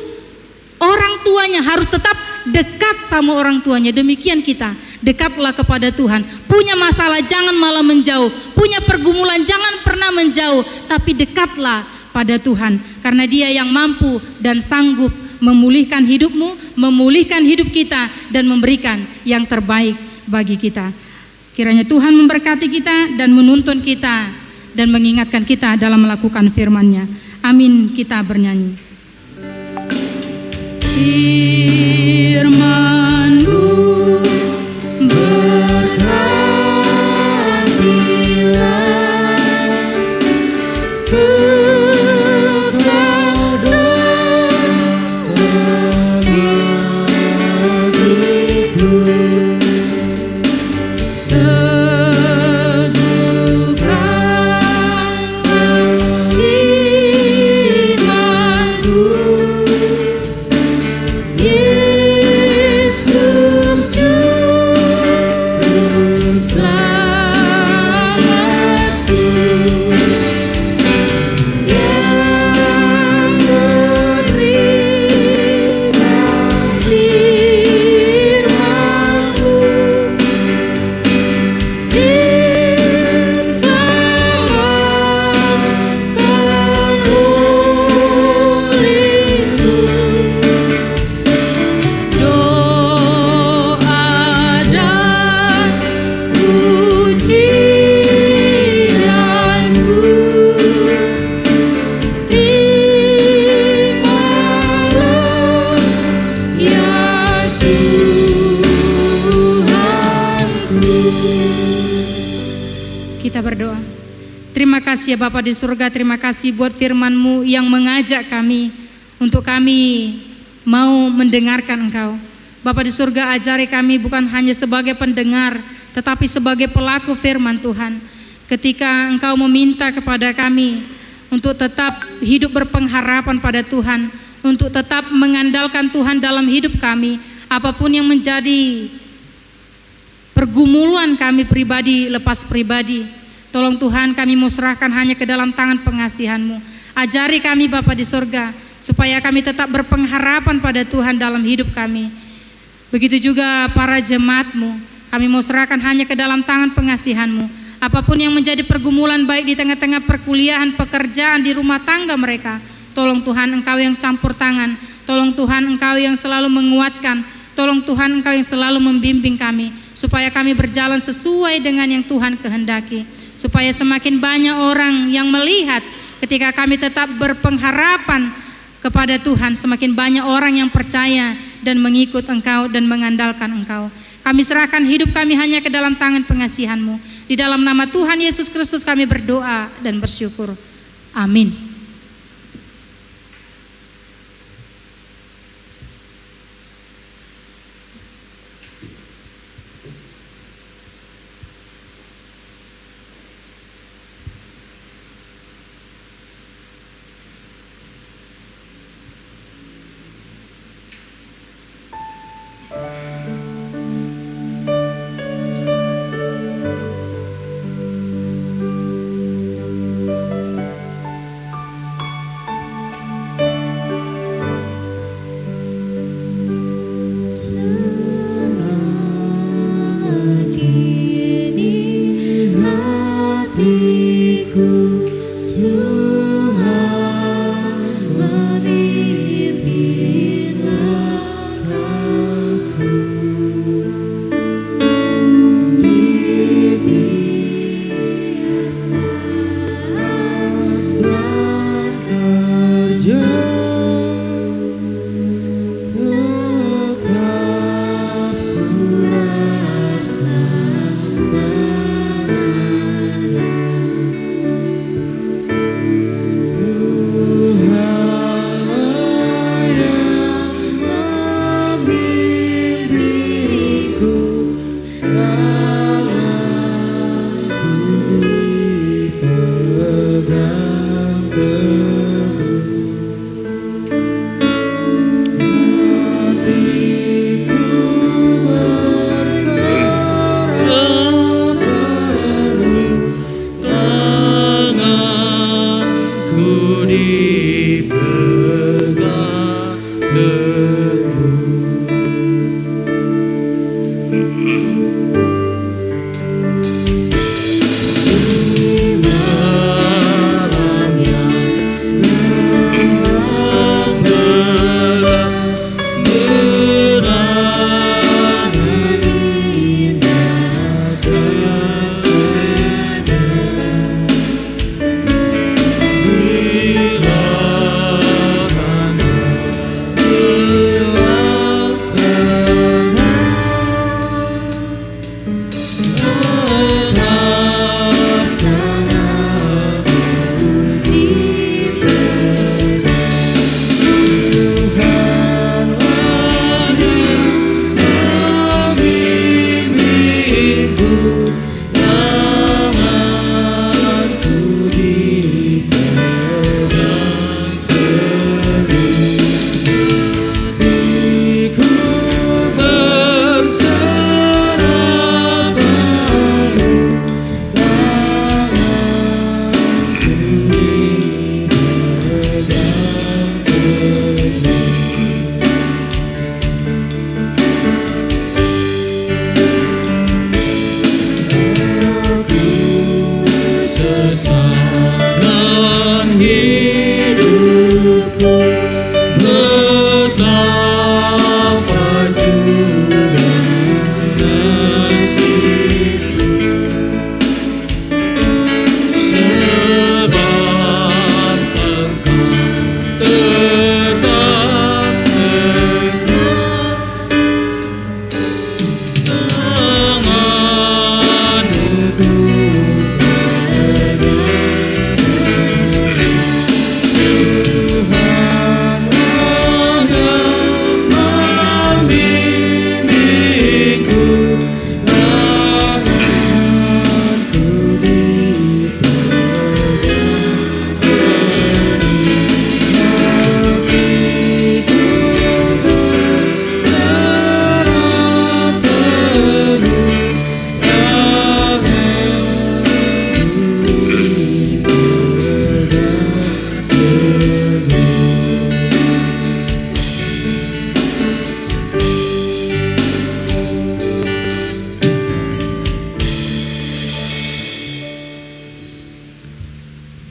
orang tuanya, harus tetap dekat sama orang tuanya. Demikian kita, dekatlah kepada Tuhan. Punya masalah jangan malah menjauh, punya pergumulan jangan pernah menjauh, tapi dekatlah pada Tuhan, karena Dia yang mampu dan sanggup memulihkan hidupmu, memulihkan hidup kita, dan memberikan yang terbaik bagi kita. Kiranya Tuhan memberkati kita dan menuntun kita dan mengingatkan kita dalam melakukan firman-Nya. Amin. Kita bernyanyi. Firman-Mu berdoa. Terima kasih ya Bapa di surga, terima kasih buat firman-Mu yang mengajak kami untuk kami mau mendengarkan Engkau. Bapa di surga, ajari kami bukan hanya sebagai pendengar, tetapi sebagai pelaku firman Tuhan. Ketika Engkau meminta kepada kami untuk tetap hidup berpengharapan pada Tuhan, untuk tetap mengandalkan Tuhan dalam hidup kami, apapun yang menjadi pergumulan kami pribadi lepas pribadi, tolong Tuhan kami mau serahkan hanya ke dalam tangan pengasihan-Mu. Ajari kami Bapa di surga, supaya kami tetap berpengharapan pada Tuhan dalam hidup kami. Begitu juga para jemaat-Mu, kami mau serahkan hanya ke dalam tangan pengasihan-Mu. Apapun yang menjadi pergumulan baik di tengah-tengah perkuliahan, pekerjaan, di rumah tangga mereka, tolong Tuhan Engkau yang campur tangan, tolong Tuhan Engkau yang selalu menguatkan, tolong Tuhan Engkau yang selalu membimbing kami, supaya kami berjalan sesuai dengan yang Tuhan kehendaki, supaya semakin banyak orang yang melihat ketika kami tetap berpengharapan kepada Tuhan, semakin banyak orang yang percaya dan mengikut Engkau dan mengandalkan Engkau. Kami serahkan hidup kami hanya ke dalam tangan pengasihan-Mu. Di dalam nama Tuhan Yesus Kristus kami berdoa dan bersyukur. Amin.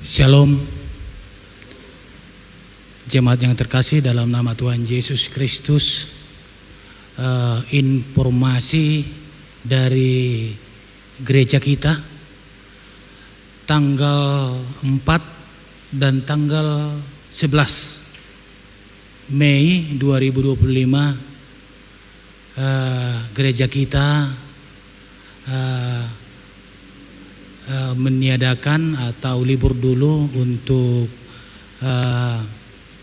Shalom. Jemaat yang terkasih dalam nama Tuhan Yesus Kristus, informasi dari gereja kita tanggal 4 dan tanggal 11 Mei 2025, gereja kita meniadakan atau libur dulu untuk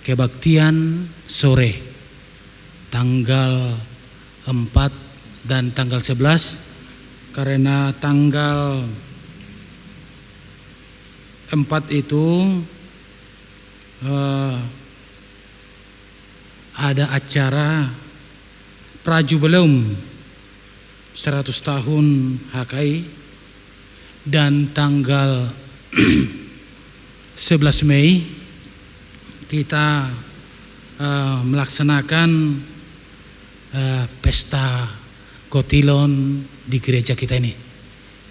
kebaktian sore tanggal 4 dan tanggal 11, karena tanggal 4 itu ada acara prajubilum 100 tahun HKI, dan tanggal 11 Mei kita melaksanakan pesta kotilon di gereja kita ini.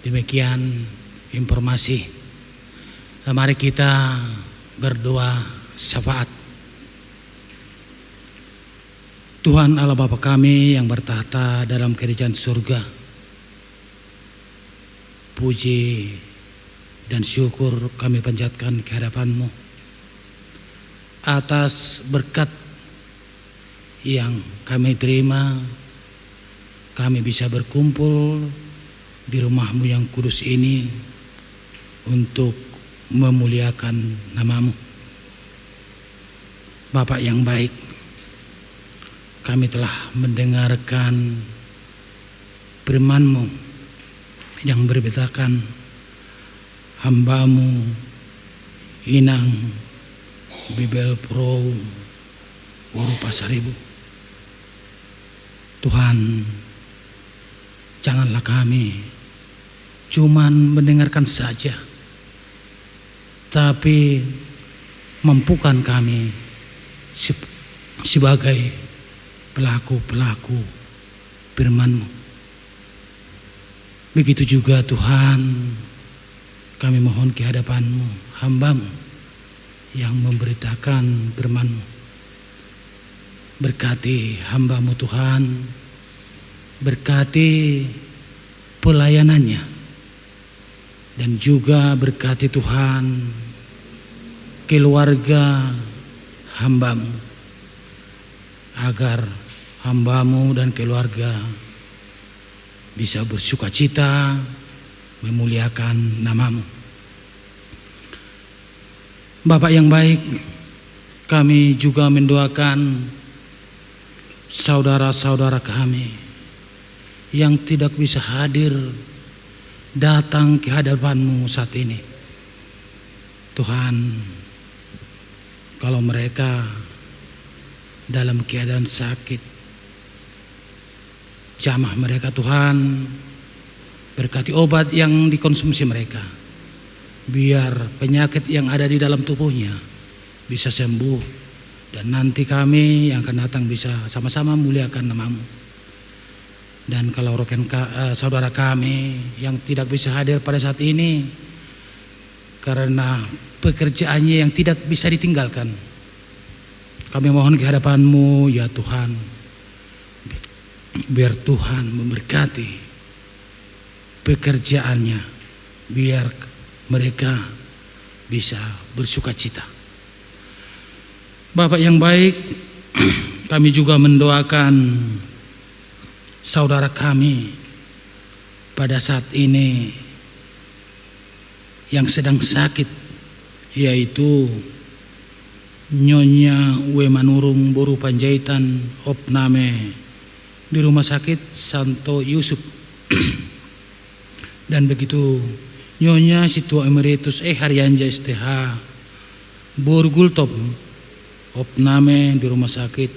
Demikian informasi. Mari kita berdoa syafaat. Tuhan Allah Bapa kami yang bertahta dalam kerajaan surga, puji dan syukur kami panjatkan ke hadapan-Mu atas berkat yang kami terima. Kami bisa berkumpul di rumah-Mu yang kudus ini untuk memuliakan nama-Mu. Bapa yang baik, kami telah mendengarkan firman-Mu yang berberitakan hamba-Mu Inang Bibel Pro Uru Pasaribu. Tuhan, janganlah kami cuman mendengarkan saja, tapi mampukan kami sebagai pelaku-pelaku firman-Mu. Begitu juga Tuhan, kami mohon ke hadapan-Mu, hamba-Mu yang memberitakan firman-Mu. Berkati hamba-Mu Tuhan, berkati pelayanannya, dan juga berkati Tuhan keluarga hamba-Mu, agar hamba-Mu dan keluarga bisa bersukacita memuliakan nama-Mu. Bapak yang baik, kami juga mendoakan saudara-saudara kami yang tidak bisa hadir datang ke hadapan-Mu saat ini. Tuhan, kalau mereka dalam keadaan sakit, jamah mereka Tuhan, berkati obat yang dikonsumsi mereka, biar penyakit yang ada di dalam tubuhnya bisa sembuh, dan nanti kami yang akan datang bisa sama-sama muliakan nama-Mu. Dan kalau saudara kami yang tidak bisa hadir pada saat ini karena pekerjaannya yang tidak bisa ditinggalkan, kami mohon ke hadapan-Mu ya Tuhan, biar Tuhan memberkati pekerjaannya, biar mereka bisa bersukacita. Bapak yang baik, kami juga mendoakan saudara kami pada saat ini yang sedang sakit, yaitu Nyonya Wemanurung Boru Panjaitan Opname di Rumah Sakit Santo Yusuf. Dan begitu Nyonya Situa Emeritus Haryanja STH Borgultop Opname di Rumah Sakit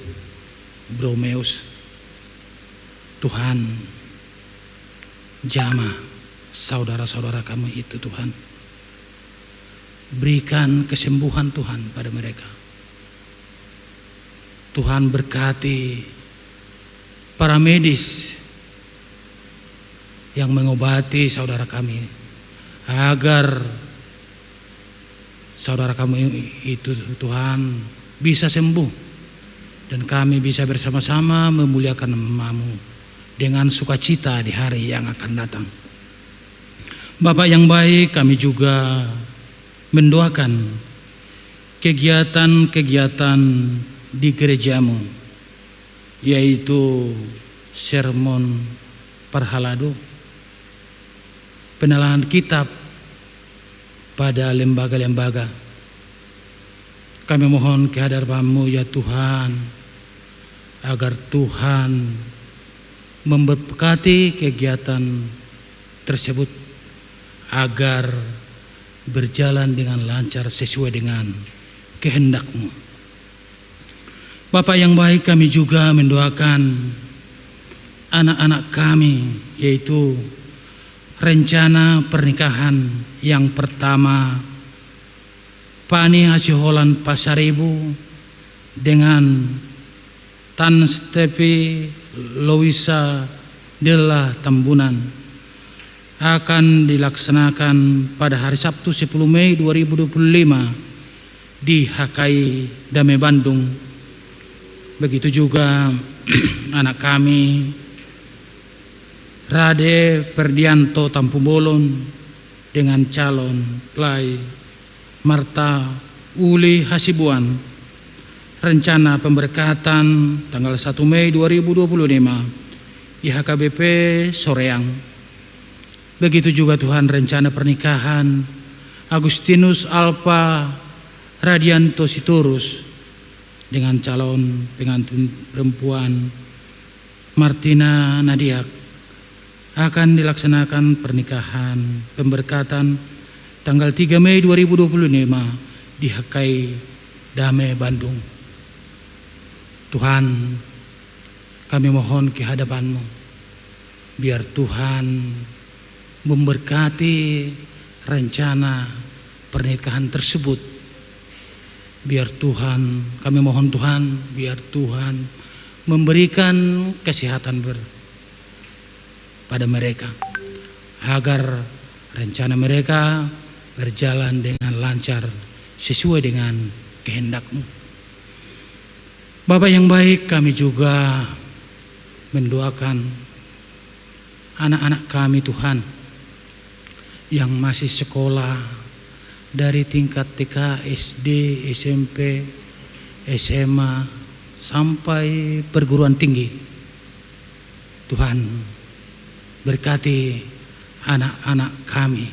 Bromeus. Tuhan, jamah saudara-saudara kami itu Tuhan, berikan kesembuhan Tuhan pada mereka. Tuhan berkati para medis yang mengobati saudara kami, agar saudara kami itu Tuhan bisa sembuh, dan kami bisa bersama-sama memuliakan nama-Mu dengan sukacita di hari yang akan datang. Bapak yang baik, kami juga mendoakan kegiatan-kegiatan di gereja-Mu, yaitu sermon Parhalado, penelaan kitab pada lembaga-lembaga. Kami mohon kehadiran-Mu ya Tuhan, agar Tuhan memberkati kegiatan tersebut, agar berjalan dengan lancar sesuai dengan kehendak-Mu. Bapak yang baik, kami juga mendoakan anak-anak kami, yaitu rencana pernikahan yang pertama Pani Hasiholan Pasaribu dengan Tan Stepi Louisa Della Tambunan akan dilaksanakan pada hari Sabtu 10 Mei 2025 di HKI Damai Bandung. Begitu juga anak kami Rade Perdianto Tampubolon dengan calon Plai Marta Uli Hasibuan, rencana pemberkatan tanggal 1 Mei 2025 di HKBP Soreang. Begitu juga Tuhan rencana pernikahan Agustinus Alpa Radianto Sitorus dengan calon pengantin perempuan Martina Nadiak. Akan dilaksanakan pernikahan pemberkatan tanggal 3 Mei 2025 di HKI Damai Bandung. Tuhan, kami mohon kehadapan-Mu, biar Tuhan memberkati rencana pernikahan tersebut. Biar Tuhan, kami mohon Tuhan, biar Tuhan memberikan kesehatan pada mereka, agar rencana mereka berjalan dengan lancar sesuai dengan kehendak-Mu. Bapak yang baik, kami juga mendoakan anak-anak kami Tuhan yang masih sekolah dari tingkat TK, SD, SMP, SMA sampai perguruan tinggi. Tuhan, berkati anak-anak kami,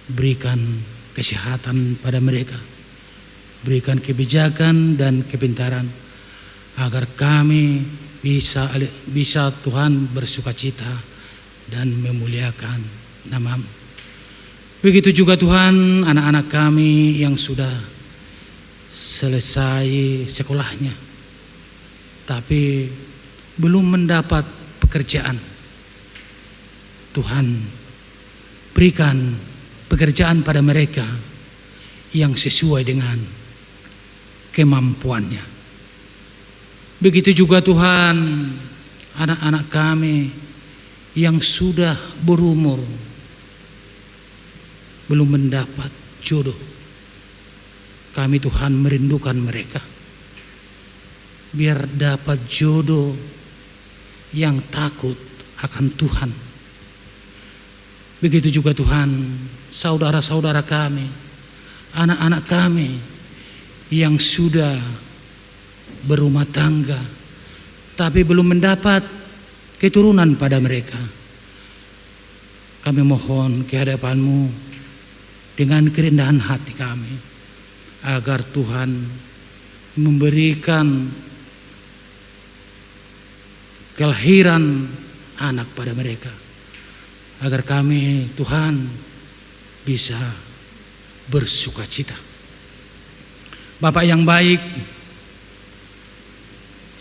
berikan kesehatan pada mereka, berikan kebijakan dan kepintaran, agar kami bisa Tuhan bersukacita dan memuliakan nama-Mu. Begitu juga Tuhan anak-anak kami yang sudah selesai sekolahnya tapi belum mendapat pekerjaan. Tuhan, berikan pekerjaan pada mereka yang sesuai dengan kemampuannya. Begitu juga Tuhan anak-anak kami yang sudah berumur belum mendapat jodoh. Kami Tuhan merindukan mereka, biar dapat jodoh yang takut akan Tuhan. Begitu juga Tuhan saudara-saudara kami, anak-anak kami yang sudah berumah tangga tapi belum mendapat keturunan pada mereka. Kami mohon kehadapan-Mu dengan kerendahan hati kami, agar Tuhan memberikan kelahiran anak pada mereka, agar kami Tuhan bisa bersukacita. Bapak yang baik,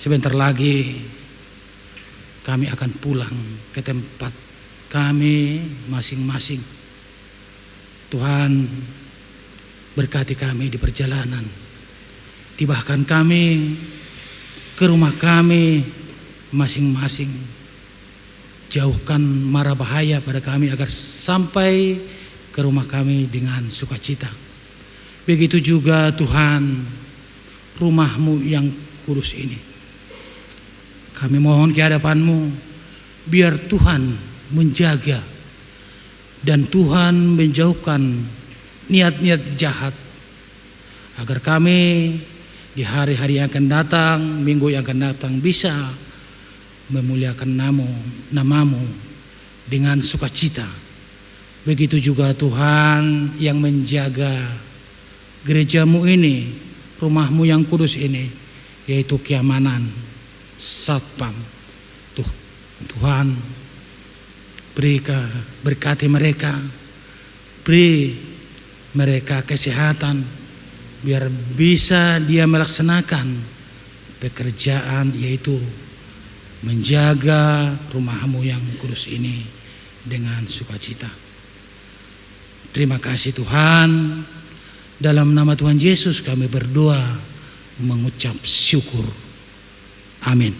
sebentar lagi kami akan pulang ke tempat kami masing-masing. Tuhan, berkati kami di perjalanan, tibahkan kami ke rumah kami masing-masing. Jauhkan mara bahaya pada kami agar sampai ke rumah kami dengan sukacita. Begitu juga Tuhan, rumah-Mu yang kudus ini. Kami mohon ke hadapan-Mu, biar Tuhan menjaga dan Tuhan menjauhkan niat-niat jahat, agar kami di hari-hari yang akan datang, minggu yang akan datang, bisa memuliakan nama-Mu dengan sukacita. Begitu juga Tuhan yang menjaga gereja-Mu ini, rumah-Mu yang kudus ini, yaitu keamanan, satpam. Tuhan, berkati mereka, beri mereka kesehatan, biar bisa dia melaksanakan pekerjaan, yaitu menjaga rumah-Mu yang kudus ini dengan sukacita. Terima kasih Tuhan. Dalam nama Tuhan Yesus kami berdoa, mengucap syukur. Amin.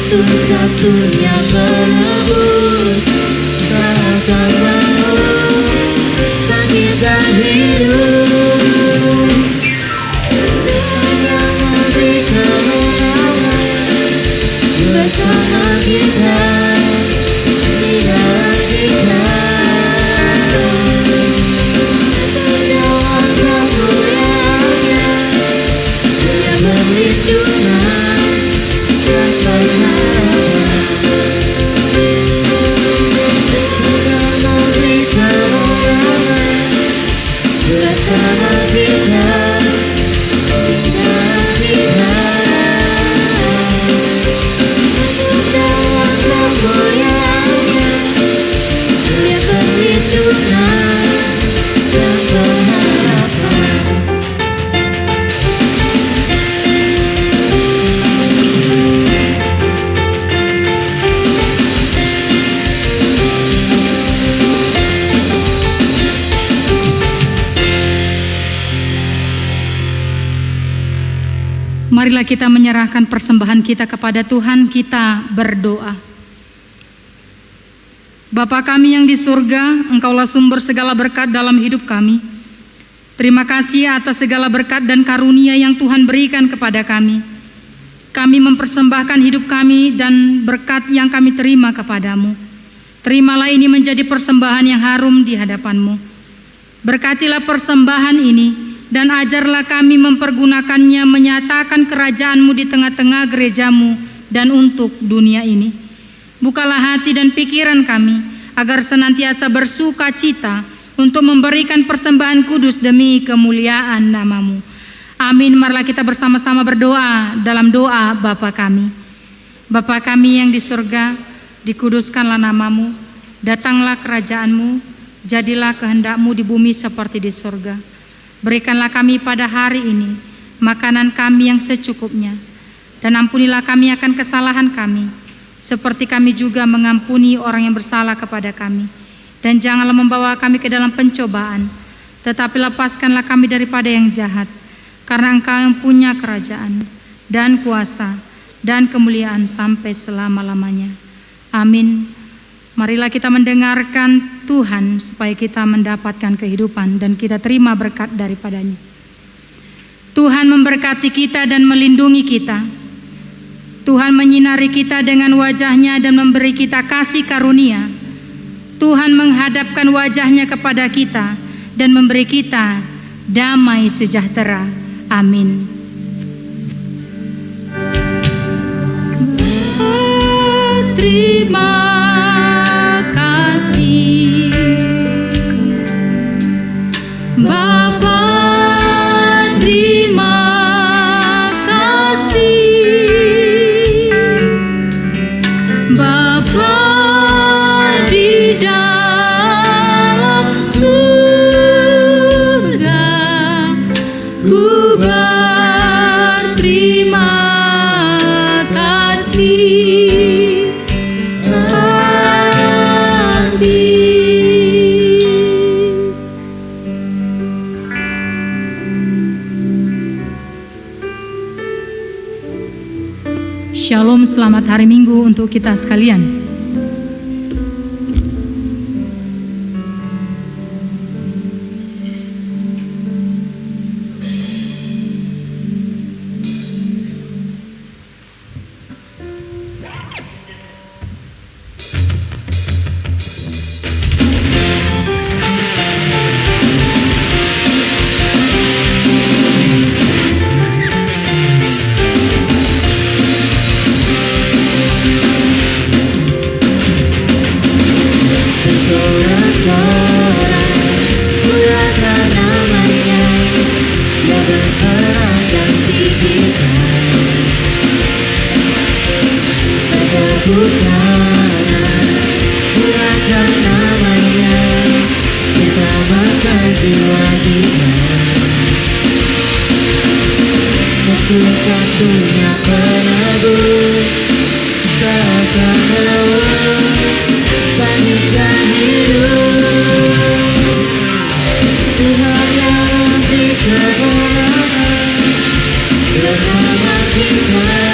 Satu-satunya penebus, tak akan mau sakit dan hidup. Hanya memberi kemenangan bersama kita, di dalam kita. Menjawab kemuliaannya, Dia berlindungan dan berharapan. Sudah memberi kemenangan bersama kita, di dalam kita. Menjawab kemuliaannya, Dia berlindungan dan berharapan. Marilah kita menyerahkan persembahan kita kepada Tuhan, kita berdoa. Bapa kami yang di surga, Engkaulah sumber segala berkat dalam hidup kami. Terima kasih atas segala berkat dan karunia yang Tuhan berikan kepada kami. Kami mempersembahkan hidup kami dan berkat yang kami terima kepadamu. Terimalah ini menjadi persembahan yang harum di hadapan-Mu. Berkatilah persembahan ini, dan ajarlah kami mempergunakannya menyatakan kerajaan-Mu di tengah-tengah gereja-Mu dan untuk dunia ini. Bukalah hati dan pikiran kami, agar senantiasa bersuka cita untuk memberikan persembahan kudus demi kemuliaan nama-Mu. Amin. Marilah kita bersama-sama berdoa dalam doa Bapa kami. Bapa kami yang di surga, dikuduskanlah nama-Mu, datanglah kerajaan-Mu, jadilah kehendak-Mu di bumi seperti di surga. Berikanlah kami pada hari ini makanan kami yang secukupnya, dan ampunilah kami akan kesalahan kami, seperti kami juga mengampuni orang yang bersalah kepada kami. Dan janganlah membawa kami ke dalam pencobaan, tetapi lepaskanlah kami daripada yang jahat, karena Engkau yang punya kerajaan dan kuasa dan kemuliaan sampai selama-lamanya. Amin. Marilah kita mendengarkan Tuhan supaya kita mendapatkan kehidupan dan kita terima berkat daripadanya. Tuhan memberkati kita dan melindungi kita. Tuhan menyinari kita dengan wajah-Nya dan memberi kita kasih karunia. Tuhan menghadapkan wajah-Nya kepada kita dan memberi kita damai sejahtera. Amin. Terima kasih Bapa, terima kasih Bapa di dalam surga, ku berterima kasih. Shalom, selamat hari Minggu untuk kita sekalian. Satu-satunya penebus takkan bangkitkan hidup. Tuhan yang beri kebenaran bersama kita.